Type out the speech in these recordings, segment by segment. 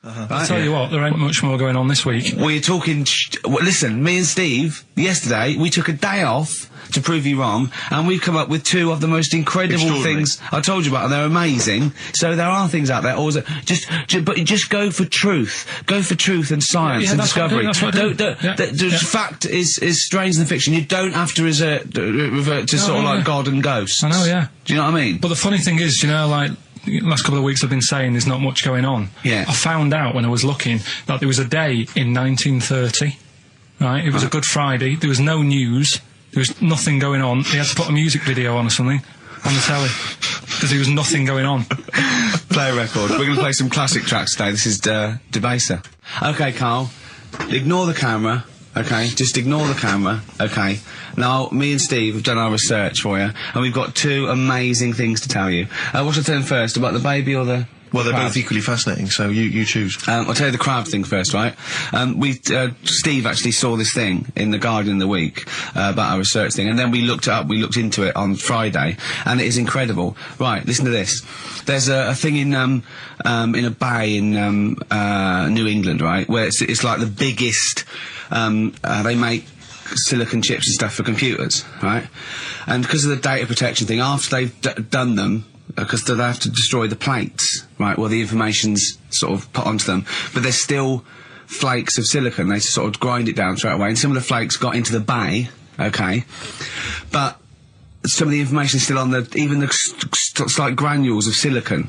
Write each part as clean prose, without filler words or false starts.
I'll tell you what, there ain't much more going on this week. We're talking... listen, me and Steve, yesterday, we took a day off to prove you wrong, and we've come up with two of the most incredible things I told you about, and they're amazing. So there are things out there. Always, but just go for truth. Go for truth and science and discovery. Fact is stranger than fiction. You don't have to revert to sort of like God and ghosts. I know, yeah. Do you know what I mean? But the funny thing is, you know, like... last couple of weeks I've been saying there's not much going on. Yeah. I found out when I was looking that there was a day in 1930, right? It was a Good Friday. There was no news. There was nothing going on. They had to put a music video on or something on the telly because there was nothing going on. Play a record. We're going to play some classic tracks today. This is Debaser. Okay, Karl. Ignore the camera. Okay, just ignore the camera. Okay. Now, me and Steve have done our research for you, and we've got two amazing things to tell you. What should I tell them first, about the baby or the... Well, they're both equally fascinating, so you choose. I'll tell you the crab thing first, right? Steve actually saw this thing in The Guardian of the Week, about our research thing, and then we looked it up, we looked into it on Friday, and it is incredible. Right, listen to this. There's a thing in a bay in, New England, right, where it's like the biggest, they make silicon chips and stuff for computers, right? And because of the data protection thing, after they've done them, because they have to destroy the plates, right, well, the information's sort of put onto them, but there's still flakes of silicon. They sort of grind it down straight away, and some of the flakes got into the bay, okay, but some of the information is still on even the slight granules of silicon.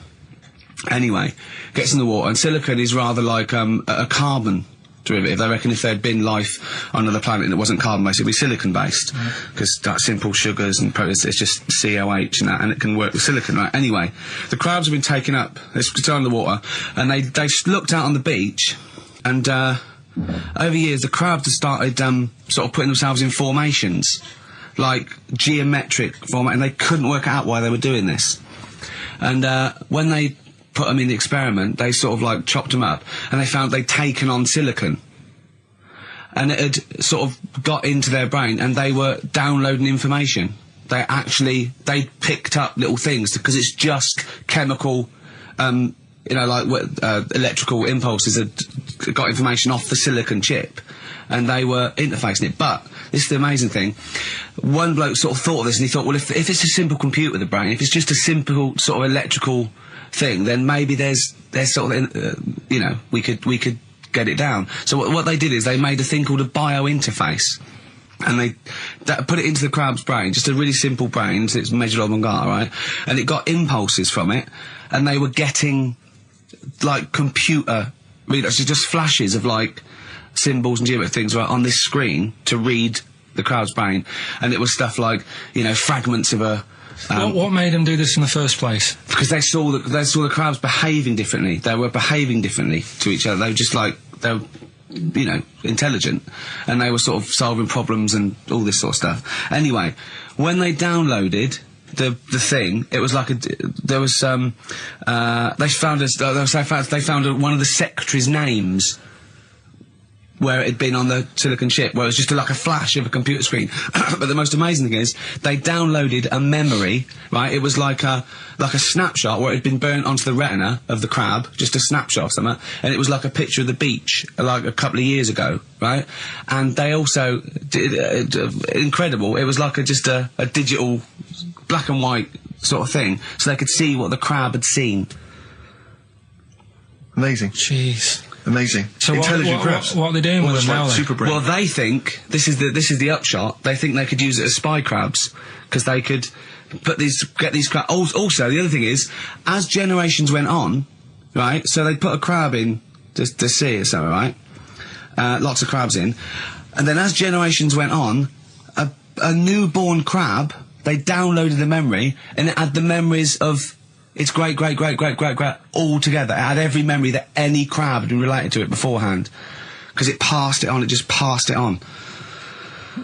Anyway, gets in the water, and silicon is rather like a carbon derivative. They reckon if there'd been life on another planet and it wasn't carbon-based, it'd be silicon-based. Because like simple sugars and proteins, it's just COH and that, and it can work with silicon, right? Anyway, the crabs have been taken up, they're still in the water, and they looked out on the beach, and over years the crabs have started sort of putting themselves in formations, like geometric formation, and they couldn't work out why they were doing this. And when they put them in the experiment, they sort of like chopped them up, and they found they'd taken on silicon, and it had sort of got into their brain, and they were downloading information. They picked up little things, because it's just chemical, you know, like electrical impulses that got information off the silicon chip, and they were interfacing it. But this is the amazing thing. One bloke sort of thought of this, and he thought, well, if it's a simple computer with a brain, if it's just a simple sort of electrical thing, then maybe there's sort of, you know, we could get it down. So what they did is they made a thing called a biointerface, and they put it into the crab's brain, just a really simple brain, so it's measured oblongata, right? And it got impulses from it, and they were getting like computer, just flashes of like symbols and geometric things right on this screen to read the crab's brain, and it was stuff like, you know, fragments of a... what made them do this in the first place? Because they saw the crabs behaving differently. They were behaving differently to each other. They were just like, they were, you know, intelligent, and they were sort of solving problems and all this sort of stuff. Anyway, when they downloaded the thing, it was like they found one of the secretary's names where it had been on the silicon chip, where it was just like a flash of a computer screen. But the most amazing thing is, they downloaded a memory, right? It was like a snapshot where it had been burnt onto the retina of the crab, just a snapshot of something, and it was like a picture of the beach, like a couple of years ago, right? And they also did, incredible, it was like just a digital, black and white sort of thing, so they could see what the crab had seen. Amazing. Jeez. Amazing. So intelligent crabs. What are they doing with them now, super brain. Well, they think, this is the upshot, they think they could use it as spy crabs, because they could get these crabs. Also, the other thing is, as generations went on, right, so they'd put a crab in the sea or something, right, lots of crabs in, and then as generations went on, a newborn crab, they downloaded the memory, and it had the memories of its great all together. It had every memory that any crab had been related to it beforehand, because it passed it on. It just passed it on.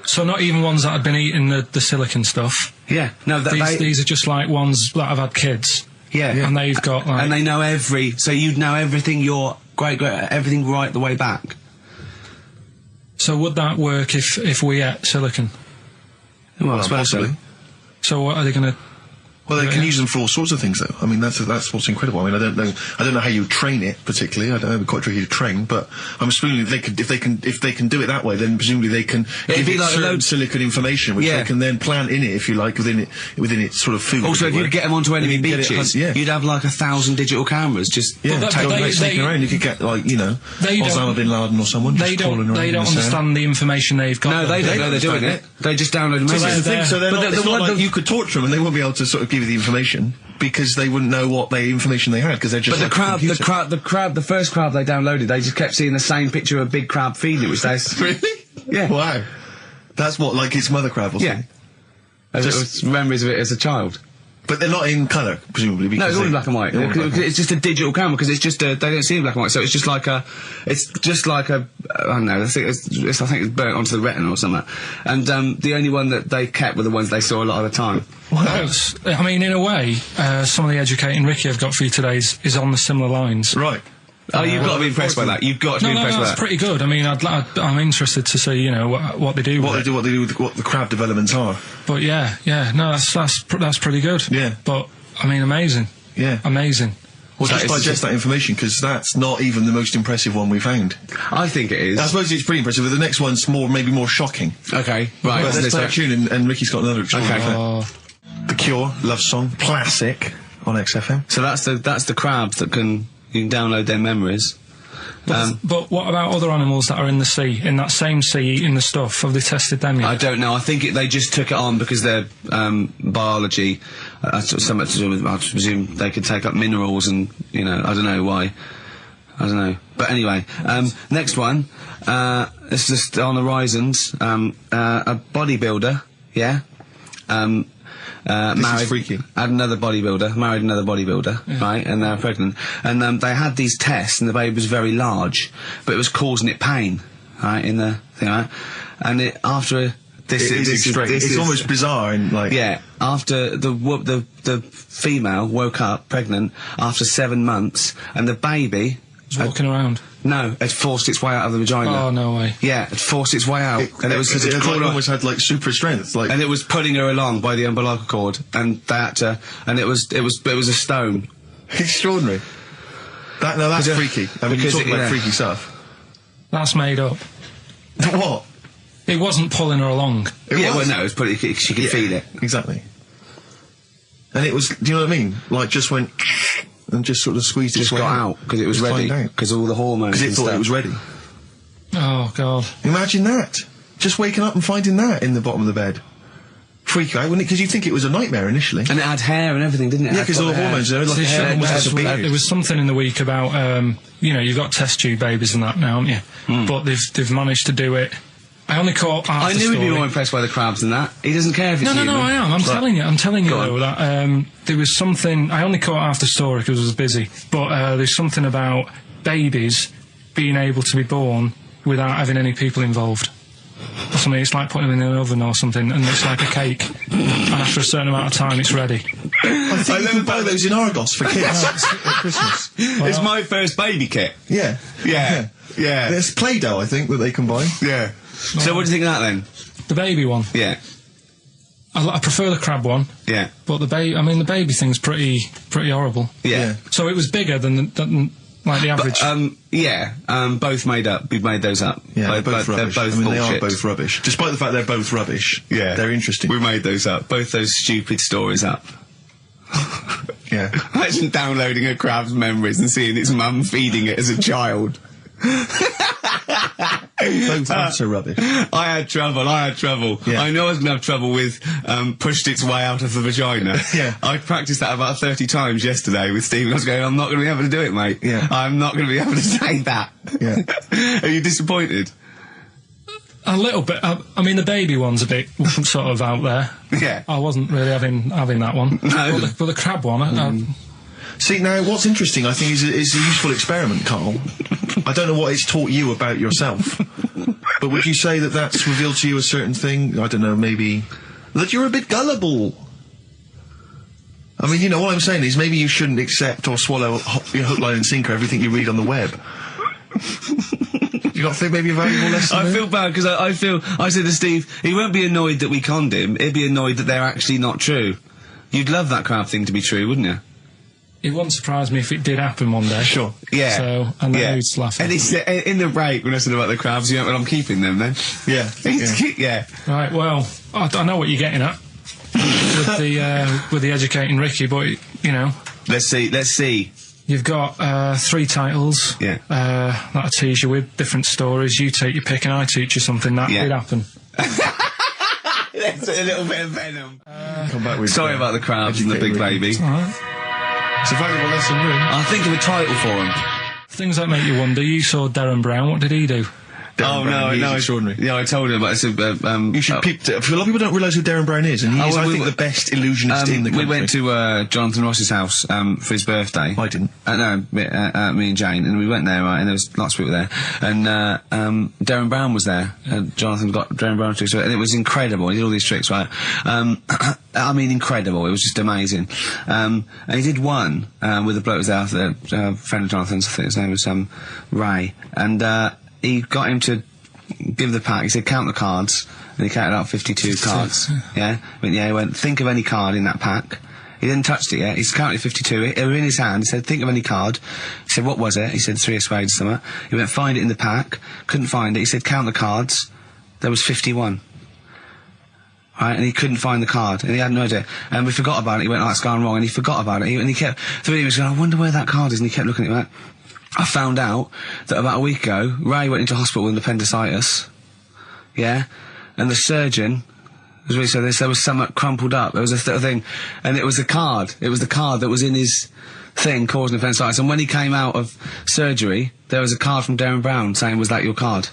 So not even ones that had been eating the silicon stuff. Yeah, no. These are just like ones that have had kids. Yeah, and they've got like, and they know so you'd know everything. Your everything right the way back. So would that work if we ate silicon? Well, I suppose so. So what are they going to? Well, they can use them for all sorts of things, though. I mean, that's what's incredible. I mean, I don't know how you train it particularly. I don't know, it'd be quite tricky to train, but I'm assuming if they can do it that way, then presumably they can give it like certain silicon information, which they can then plant in it, if you like, within its sort of food. Also, if you get them onto enemy beaches, you'd have like 1,000 digital cameras just sneaking around. You could get like Osama bin Laden or someone. They don't understand the information they've got. No, they don't know they're doing it. They just download a message. So it's not like you could torture them and they won't be able to sort of give you the information because they wouldn't know what information they had because they're just. But the first crab they downloaded, they just kept seeing the same picture of a big crab feeding it, which they really. Yeah. Wow. That's what, like its mother crab or something. Yeah. Just memories of it as a child. But they're not in colour, presumably. No, it's all in black and white. It's just a digital camera because it's just they don't see in black and white, so it's just like a I don't know. I think it's burnt onto the retina or something. And the only one that they kept were the ones they saw a lot of the time. Wow. I mean, in a way, some of the educating Ricky I've got for you today is on the similar lines. Right. Oh, you've got to be impressed by that. You've got to be impressed by that. That's pretty good. I mean, I'm interested to see, what they do. What they do with what the crab developments are. But that's pretty good. Yeah. But I mean, amazing. Yeah. Amazing. Well, just digest that information because that's not even the most impressive one we found. I think it is. I suppose it's pretty impressive, but the next one's maybe more shocking. Okay, right. Well, let's play a tune and Ricky's got another. Okay. The Cure, Love Song, classic on XFM. So that's the crabs that you can download their memories. But what about other animals that are in the sea, in that same sea, eating the stuff? Have they tested them yet? I don't know. I think they just took it on because their biology, something to do with, I presume they could take up minerals and, I don't know why. I don't know. But anyway, next one, it's just on the horizons, a bodybuilder, yeah? This is freaky. Married another bodybuilder, right, and they were pregnant. And they had these tests, and the baby was very large, but it was causing it pain, right, in the thing, right? And after this it's almost bizarre, and like after the female woke up pregnant after 7 months, and the baby was walking around. No, it forced its way out of the vagina. Oh, no way. Yeah, it forced its way out. And it was because it almost had like super strength. Like, and it was pulling her along by the umbilical cord, and they had to, and it was a stone. Extraordinary. That's freaky. I mean, you're talking about freaky stuff. That's made up. What? It wasn't pulling her along. It was putting, she could feel it. Exactly. And it was, do you know what I mean? Like, just went, and just sort of squeezed its way out because it was ready, because all the hormones. Because it thought it was ready. Oh, God. Imagine that. Just waking up and finding that in the bottom of the bed. Freak out, wouldn't it? Because you'd think it was a nightmare initially. And it had hair and everything, didn't it? Yeah, because all the hormones there, like hair. There was something in the week about, you've got test tube babies and that now, haven't you? But they've managed to do it. I only caught half the story. I knew he'd be more impressed by the crabs than that. He doesn't care if it's human. No, I am. I'm telling you though, that there was something. I only caught half the story because I was busy. But there's something about babies being able to be born without having any people involved. Or something. It's like putting them in an oven or something, and it's like a cake. And after a certain amount of time, it's ready. I think you can buy those in Argos for kids at Christmas. It's my first baby kit. Yeah. There's Play-Doh, I think, that they can buy. Yeah. So what do you think of that then? The baby one. Yeah. I prefer the crab one. Yeah. But the baby thing's pretty horrible. Yeah. So it was bigger than like the average. Both made up. We made those up. Yeah, they're both rubbish. They're both they bullshit. are both rubbish. Despite the fact they're both rubbish. Yeah. They're interesting. We made those up. Both those stupid stories up. Yeah. Imagine downloading a crab's memories and seeing its mum feeding it as a child. Both are rubbish. I had trouble. Yeah. I know I was going to have trouble with pushed its way out of the vagina. Yeah. I practiced that about 30 times yesterday with Steve. I was going, I'm not going to be able to do it, mate. Yeah. I'm not going to be able to say that. Yeah. Are you disappointed? A little bit. I mean, the baby one's a bit sort of out there. Yeah. I wasn't really having that one. No. But the crab one, See, now, what's interesting, I think, is a useful experiment, Karl. I don't know what it's taught you about yourself, but would you say that that's revealed to you a certain thing? I don't know, maybe that you're a bit gullible. I mean, what I'm saying is maybe you shouldn't accept or swallow hook, line and sinker everything you read on the web. Do you not think maybe a valuable lesson? I feel bad because I said to Steve, he won't be annoyed that we conned him, he'd be annoyed that they're actually not true. You'd love that crab thing to be true, wouldn't you? It wouldn't surprise me if it did happen one day. Sure. Yeah. So, and then who's laughing? And it's in the break when I said about the crabs, you know, I'm keeping them then. Yeah. Yeah. Right, well, I know what you're getting at with the educating Ricky, but, you know... Let's see. You've got 3 titles. Yeah. That I tease you with, different stories. You take your pick and I teach you something. That did happen. That's a little bit of venom. Come back with. Sorry about the crabs and the big baby. All right. It's a valuable lesson, really. I'll think of a title for him. Things that make you wonder. You saw Darren Brown. What did he do? Darren Brown, no, extraordinary. Yeah, I told him, but it's You should peep. A lot of people don't realise who Darren Brown is, and he is, I think, the best illusionist in the country. We went to Jonathan Ross's house for his birthday. I didn't. No, me and Jane, and we went there, right, and there was lots of people there, and Darren Brown was there. Jonathan got Darren Brown to do it, and it was incredible. He did all these tricks, right? I mean, incredible. It was just amazing. And he did one with a bloke who was there, a friend of Jonathan's. I think his name was Ray, and he got him to give the pack. He said, count the cards. And he counted out 52 cards. Yeah? He went, think of any card in that pack. He didn't touch it yet. He's counted 52. They were in his hand. He said, think of any card. He said, what was it? He said, 3 of spades or something. He went, find it in the pack. Couldn't find it. He said, count the cards. There was 51. Right, and he couldn't find the card, and he had no idea. And we forgot about it. He went, oh, it's gone wrong, and he forgot about it. And he kept, he was going, I wonder where that card is, and he kept looking at it, like, I found out that about a week ago, Ray went into hospital with appendicitis. Yeah? And the surgeon was really so there was something crumpled up. There was a thing, and it was the card. It was the card that was in his thing causing appendicitis. And when he came out of surgery, there was a card from Darren Brown saying, was that your card?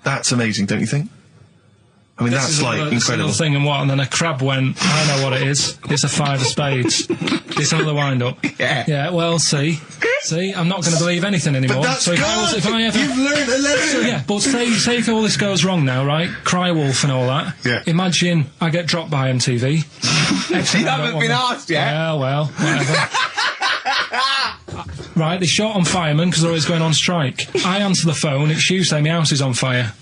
That's amazing, don't you think? I mean, that's incredible. Thing and then a crab went, I know what it is. It's a 5 of spades. It's another wind-up. Yeah, well, see, I'm not going to believe anything anymore. But that's so if I ever... You've learned a lesson! Yeah, but say if all this goes wrong now, right? Cry Wolf and all that. Yeah. Imagine I get dropped by MTV. You haven't been asked yet. Yeah, well, whatever. Right, they short on firemen because they're always going on strike. I answer the phone, it's you saying my house is on fire.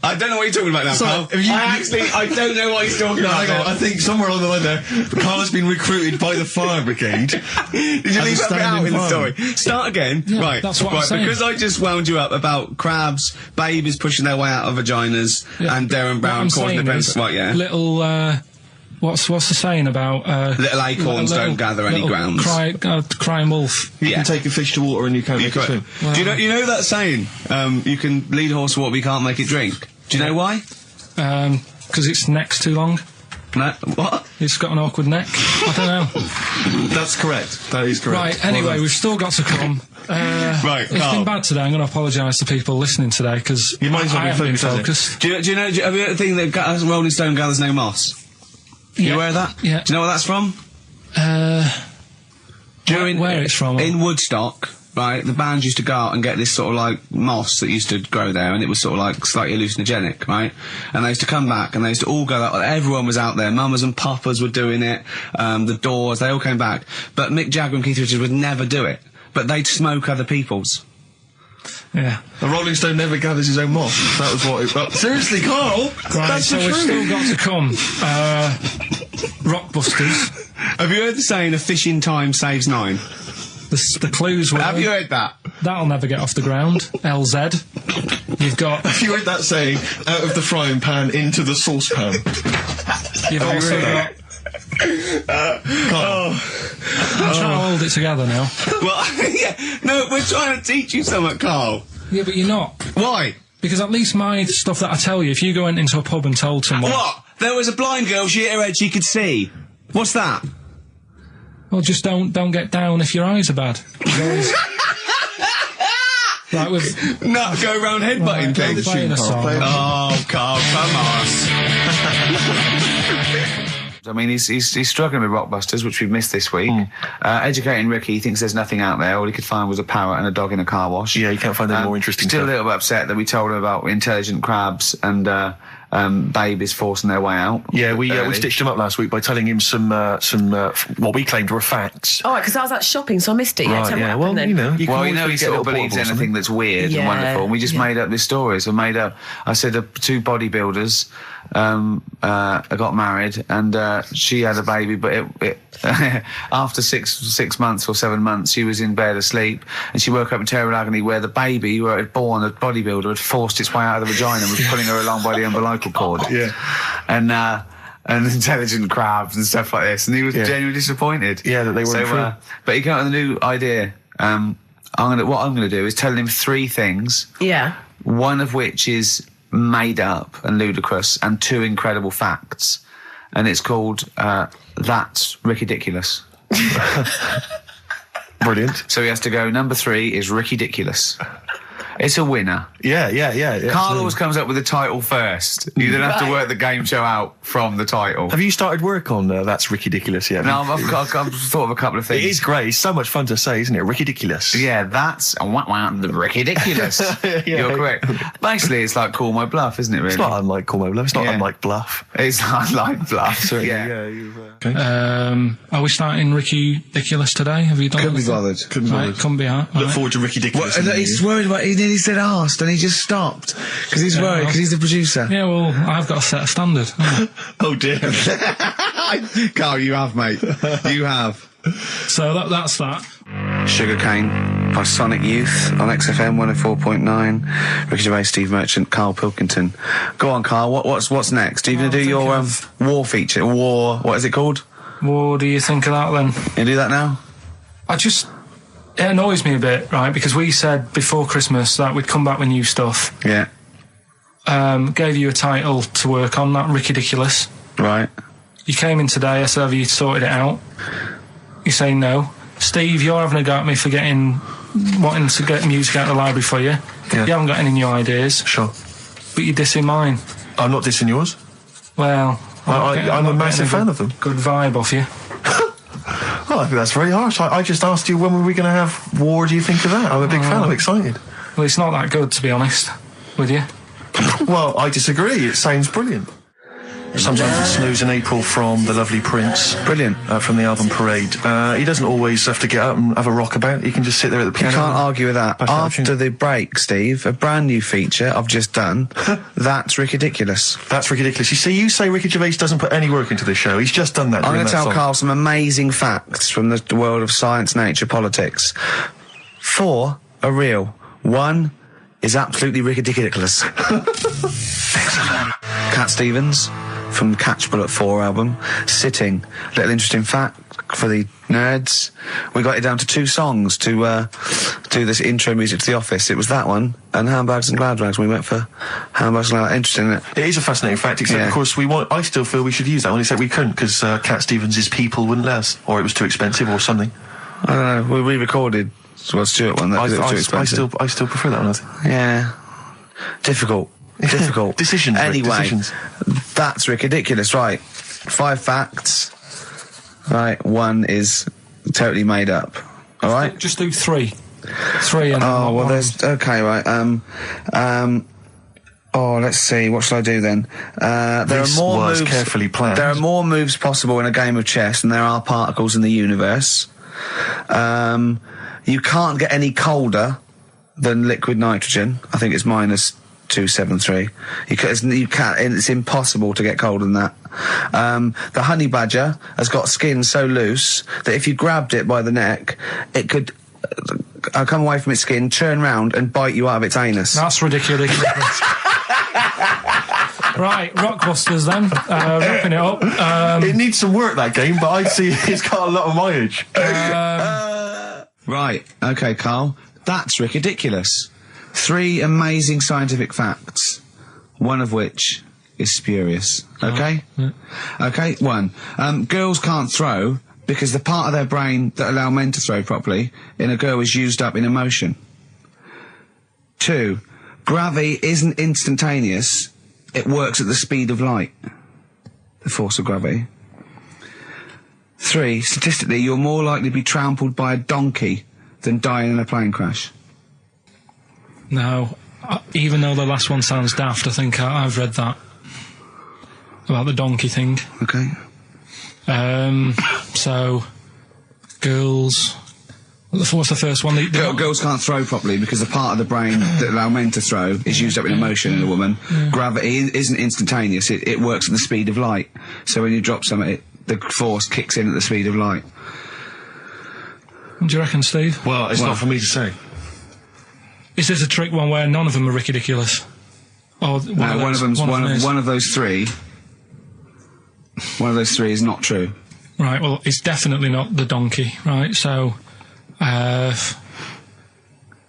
I don't know what you're talking about now, Karl. I don't know what he's talking about. I think somewhere along the line there, Karl has been recruited by the fire brigade. Did you leave that bit out in the story? Start again. Yeah, right. That's what I'm saying. Because I just wound you up about crabs, babies pushing their way out of vaginas, and Darren Brown causing the best. Right, yeah. Little, what's the saying about little acorns don't gather any ground. Crying wolf. You can take a fish to water and you can't make it swim. Well, do you know that saying? You can lead a horse to water, but you can't make it drink. Do you know why? Because its neck's too long. No, what? It's got an awkward neck. I don't know. That's correct. That is correct. Right, anyway, we've still got to come. Right, it's been bad today. I'm going to apologise to people listening today, because I haven't been focused. Do you know, have you heard the thing that Rolling Stone gathers no moss? You aware of that? Yeah. Do you know where that's from? Where it's from? In Woodstock. Right, the bands used to go out and get this sort of like moss that used to grow there, and it was sort of like slightly hallucinogenic, right? And they used to come back, and they used to all go out. Everyone was out there. Mamas and papas were doing it. The Doors, they all came back. But Mick Jagger and Keith Richards would never do it. But they'd smoke other people's. Yeah. The Rolling Stone never gathers his own moss. That was what it... seriously, Karl! Right, that's so we've still got to come. Rockbusters. Have you heard the saying, a fish in time saves 9? The clues were... Have you heard that? That'll never get off the ground. LZ. You've got... Have you heard that saying, out of the frying pan into the saucepan? You've also got... I'm trying to hold it together now. Well, yeah, no, we're trying to teach you something, Karl. Yeah, but you're not. Why? Because at least my stuff that I tell you, if you go into a pub and told someone... What? There was a blind girl, she hit her head, she could see. What's that? Well, just don't get down if your eyes are bad. Right, with... No, go around headbutting things. Oh, Karl, come on. I mean, he's struggling with Rockbusters, which we've missed this week. Educating Ricky, he thinks there's nothing out there. All he could find was a parrot and a dog in a car wash. Yeah, you can't find any more interesting Still stuff. A little bit upset that we told him about intelligent crabs and babies forcing their way out. Yeah, we stitched him up last week by telling him some what we claimed were facts. Oh, because I was out shopping, so I missed it. Right, yeah. Well, then. you know, he still believes anything that's weird and wonderful. And we just made up these stories. I said 2 bodybuilders got married, and she had a baby, but it after 6 months or 7 months, she was in bed asleep, and she woke up in terrible agony where the baby, where it had born, a bodybuilder, had forced its way out of the vagina and was pulling her along by the umbilical cord. Yeah. And intelligent crabs and stuff like this, and he was genuinely disappointed. Yeah, that they weren't true. But he came up with a new idea. What I'm going to do is tell him 3 things. Yeah. One of which is made up and ludicrous, and 2 incredible facts. And it's called That's Ridiculous. Brilliant. So he has to go, number 3 is Ridiculous. It's a winner. Yeah. Carl always comes up with the title first. You then have to work the game show out from the title. Have you started work on That's Ridiculous yet? No, I've thought of a couple of things. It is great. It's so much fun to say, isn't it? Ridiculous. Yeah, that's the Ridiculous. You're correct. Basically, it's like Call My Bluff, isn't it, really? It's not unlike Call My Bluff. It's not unlike Bluff. It's not unlike Bluff. Certainly, Okay. Are we starting Ridiculous today? Have you done Couldn't be bothered. Couldn't be hard. Look forward to Ridiculous. He's worried about it. He said asked, and he just stopped because he's worried because he's the producer. Yeah, well, I've got to set a standard. Oh dear. Carl, you have, mate. You have. So that's that. Sugarcane by Sonic Youth on XFM 104.9. Ricky Gervais, Steve Merchant, Karl Pilkington. Go on, Karl. What's next? Are you going to do your war feature? What is it called? What do you think of that then? You do that now? It annoys me a bit, right? Because we said before Christmas that we'd come back with new stuff. Yeah. Gave you a title to work on, that Ridiculous. Right. You came in today, I said, have you sorted it out? You say no. Steve, you're having a go at me for wanting to get music out of the library for you. Yeah. You haven't got any new ideas. Sure. But you're dissing mine. I'm not dissing yours. Well, I'm a massive fan of them. Good vibe off you. Oh, I think that's very harsh. I just asked you, when were we going to have war? Do you think of that? I'm a big fan. I'm excited. Well, it's not that good, to be honest with you. Well, I disagree. It sounds brilliant. Sometimes it snows in April from the lovely Prince. Brilliant. From the album Parade. He doesn't always have to get up and have a rock about. He can just sit there at the piano. You can't argue with that. After the break, Steve, a brand new feature I've just done. That's Ridiculous. That's Ridiculous. You say Ricky Gervais doesn't put any work into this show. He's just done that. I'm going to tell Carl some amazing facts from the world of science, nature, politics. 4 are real. 1 is absolutely ridiculous. Cat Stevens from Catch Bullet 4 album, Sitting. Little interesting fact for the nerds. We got it down to 2 songs to do this intro music to The Office. It was that one and Handbags and Glad Rags. We went for Handbags and Glad Rags. Interesting, isn't it? It is a fascinating fact, except of course I still feel we should use that one, except we couldn't because Cat Stevens' People wouldn't let us, or it was too expensive or something. I don't know. We re-recorded Stuart one. That was too expensive. I still prefer that one, I think. Yeah. Difficult. Decisions. Anyway, that's ridiculous. Right. 5 facts. Right. 1 is totally made up. All right. Just do 3. 3 and there's okay. Right. Let's see. What shall I do then? There are more moves. Carefully planned. There are more moves possible in a game of chess than there are particles in the universe. You can't get any colder than liquid nitrogen. I think it's minus 273. You can't. It's impossible to get colder than that. The honey badger has got skin so loose that if you grabbed it by the neck, it could come away from its skin, turn round, and bite you out of its anus. That's ridiculous. Right, Rockbusters then. Wrapping it up. It needs some work, that game, but I'd see it's got a lot of mileage. Right. Okay, Karl. That's ridiculous. 3 amazing scientific facts, one of which is spurious. Okay? Okay, 1. Girls can't throw because the part of their brain that allow men to throw properly in a girl is used up in emotion. 2. Gravity isn't instantaneous. It works at the speed of light. The force of gravity. 3. Statistically, you're more likely to be trampled by a donkey than dying in a plane crash. No, even though the last one sounds daft, I think I've read that about the donkey thing. Okay. So, girls What's the first one? Girls can't throw properly because the part of the brain that allow men to throw is used up in emotion in a woman. Gravity isn't instantaneous. It works at the speed of light. So when you drop something, the force kicks in at the speed of light. What do you reckon, Steve? Well, it's not for me to say. Is this a trick one where none of them are ridiculous? Or One of those three. One of those three is not true. Right. Well, it's definitely not the donkey. Right. So, I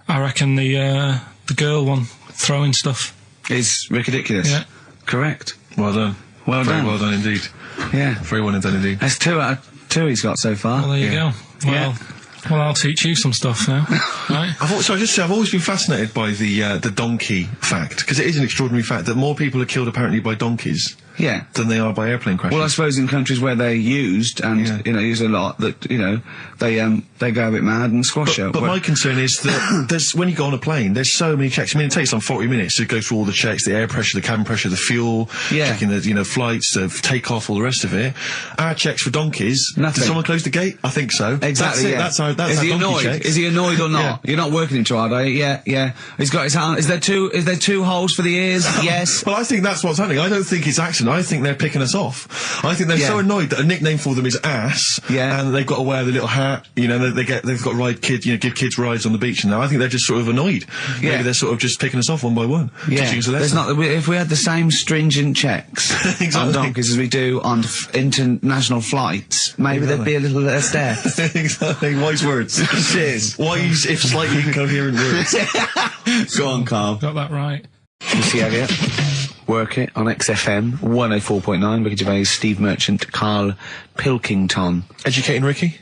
reckon the girl one throwing stuff is ridiculous. Yeah. Correct. Well done. Well Very done. well done indeed. Yeah. Very well done indeed. That's 2 out of 2 he's got so far. Well, there you go. Yeah. Well, I'll teach you some stuff now. Right. I've always been fascinated by the donkey fact, because it is an extraordinary fact that more people are killed apparently by donkeys Yeah. than they are by airplane crashes. Well, I suppose in countries where they're used and used a lot, that they go a bit mad and squash it. But my concern is that there's when you go on a plane, there's so many checks. I mean, it takes 40 minutes to go through all the checks: the air pressure, the cabin pressure, the fuel, checking the flights, the takeoff, all the rest of it. Our checks for donkeys. Nothing. Did someone close the gate? I think so. Exactly. That's our Is he donkey annoyed? checks. Is he annoyed or not? Yeah. You're not working him too hard, are you? Yeah. He's got his hand. Is there two holes for the ears? Yes. Well, I think that's what's happening. I don't think it's accident. I think they're picking us off. I think they're so annoyed that a nickname for them is ass. Yeah. And they've got to wear the little hat. You know, they've got to ride give kids rides on the beach. And now I think they're just sort of annoyed. Yeah. Maybe they're sort of just picking us off one by one. Teaching us a lesson. If we had the same stringent checks on donkeys as we do on international flights, maybe there'd be a little less death. Exactly. Wise words. Cheers. Wise, if slightly incoherent words. Go on, Karl. Got that right. Missy Elliott. Work it on XFM 104.9. Ricky Gervais, Steve Merchant, Karl Pilkington. Educating Ricky?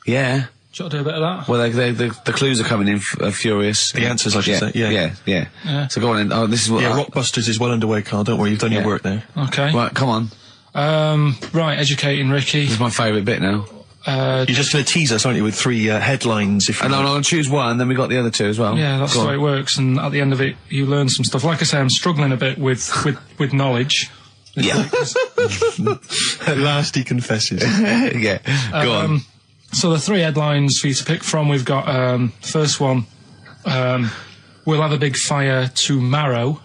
Yeah. Should I do a bit of that? Well, the clues are coming in furious. The answers, I should say. Yeah. So go on in. Oh, this is what. Yeah, Rockbusters is well underway, Karl. Don't worry, you've done your work there. Okay. Right, come on. Right, educating Ricky. This is my favourite bit now. You're just going to tease us, aren't you, with 3 headlines? If you And I'll choose one, then we got the other 2 as well. Yeah, that's the way it works, and at the end of it, you learn some stuff. Like I say, I'm struggling a bit with knowledge. Yeah. At last he confesses. Yeah. Go on. So the 3 headlines for you to pick from, we've got, first one, we'll have a big fire tomorrow.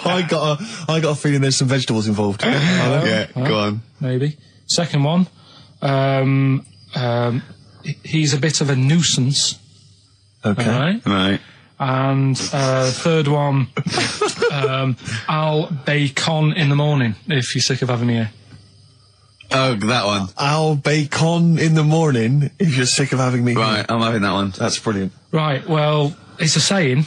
I got a feeling there's some vegetables involved. Yeah, go on. Maybe. Second one, he's a bit of a nuisance. Okay. All right. Right. And third one, I'll bacon in the morning if you're sick of having me here. Oh, that one. I'll bacon in the morning if you're sick of having me. Right, I'm having that one. That's brilliant. Right, well, it's a saying.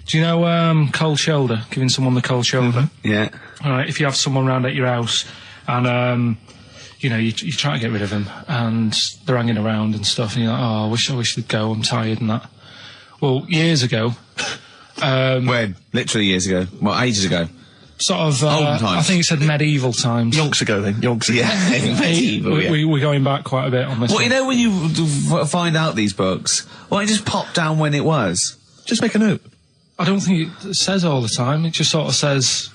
Do you know cold shoulder, giving someone the cold shoulder? Yeah. All right, if you have someone round at your house and, you try to get rid of them and they're hanging around and stuff and you're like, oh, I wish they'd go, I'm tired and that. Well, years ago... when? Literally years ago. Well, ages ago. Sort of, Olden times. I think it said medieval times. Yonks ago then, yonks ago. Yeah. Medieval, yeah. We're going back quite a bit on this Well, one. you know when you find out these books, why don't you just pop down when it was? Just make a note. I don't think it says all the time. It just sort of says,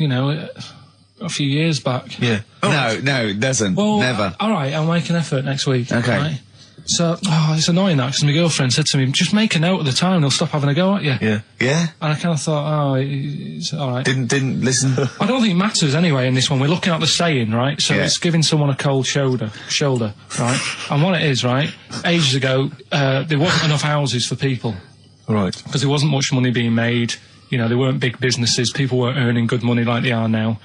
a few years back. Yeah. No, it doesn't. Well, never. All right, I'll make an effort next week. Okay. Right? So, it's annoying that, because my girlfriend said to me, just make a note at the time, they'll stop having a go at you. Yeah. Yeah? And I kind of thought, it's all right. Didn't listen. I don't think it matters anyway in this one. We're looking at the saying, right? So it's giving someone a cold shoulder, right? And what it is, right? Ages ago, there wasn't enough houses for people. Right. Because there wasn't much money being made. There weren't big businesses. People weren't earning good money like they are now.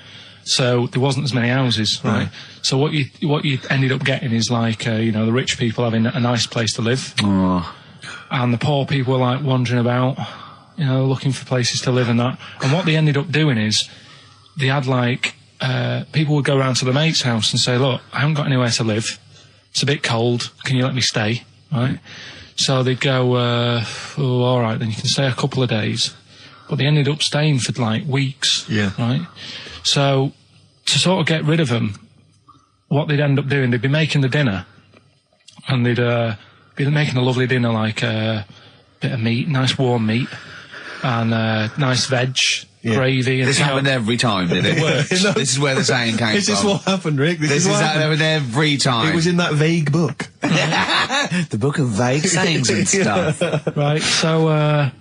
So there wasn't as many houses, right? So what you ended up getting is like, the rich people having a nice place to live. Oh. And the poor people were like wandering about, looking for places to live and that. And what they ended up doing is they had like, people would go around to the mate's house and say, look, I haven't got anywhere to live. It's a bit cold. Can you let me stay? Right? So they'd go, all right, then you can stay a couple of days. But they ended up staying for like weeks. Yeah. Right? So to sort of get rid of them, what they'd end up doing, they'd be making the dinner, and they'd be making a lovely dinner, like a bit of meat, nice warm meat, and nice veg, gravy. And This happened every time, did it? This is where the saying came This from. is what happened, Rick. This is what how it happened. happened every time. It was in that vague book. The book of vague sayings and stuff. Right, so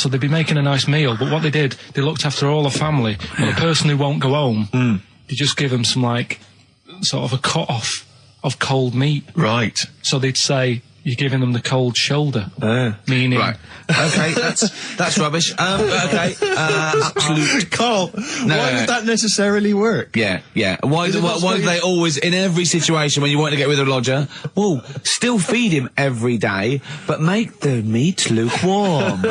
they'd be making a nice meal, but what they did, they looked after all the family. But the person who won't go home, they just give them some, like, sort of a cut-off of cold meat. Right. So they'd say, you're giving them the cold shoulder. Meaning... Right. Okay, that's rubbish. Okay, absolute... Carl, why would that necessarily work? Yeah. Why do they always, in every situation when you want to get rid of a lodger, well, still feed him every day, but make the meat lukewarm.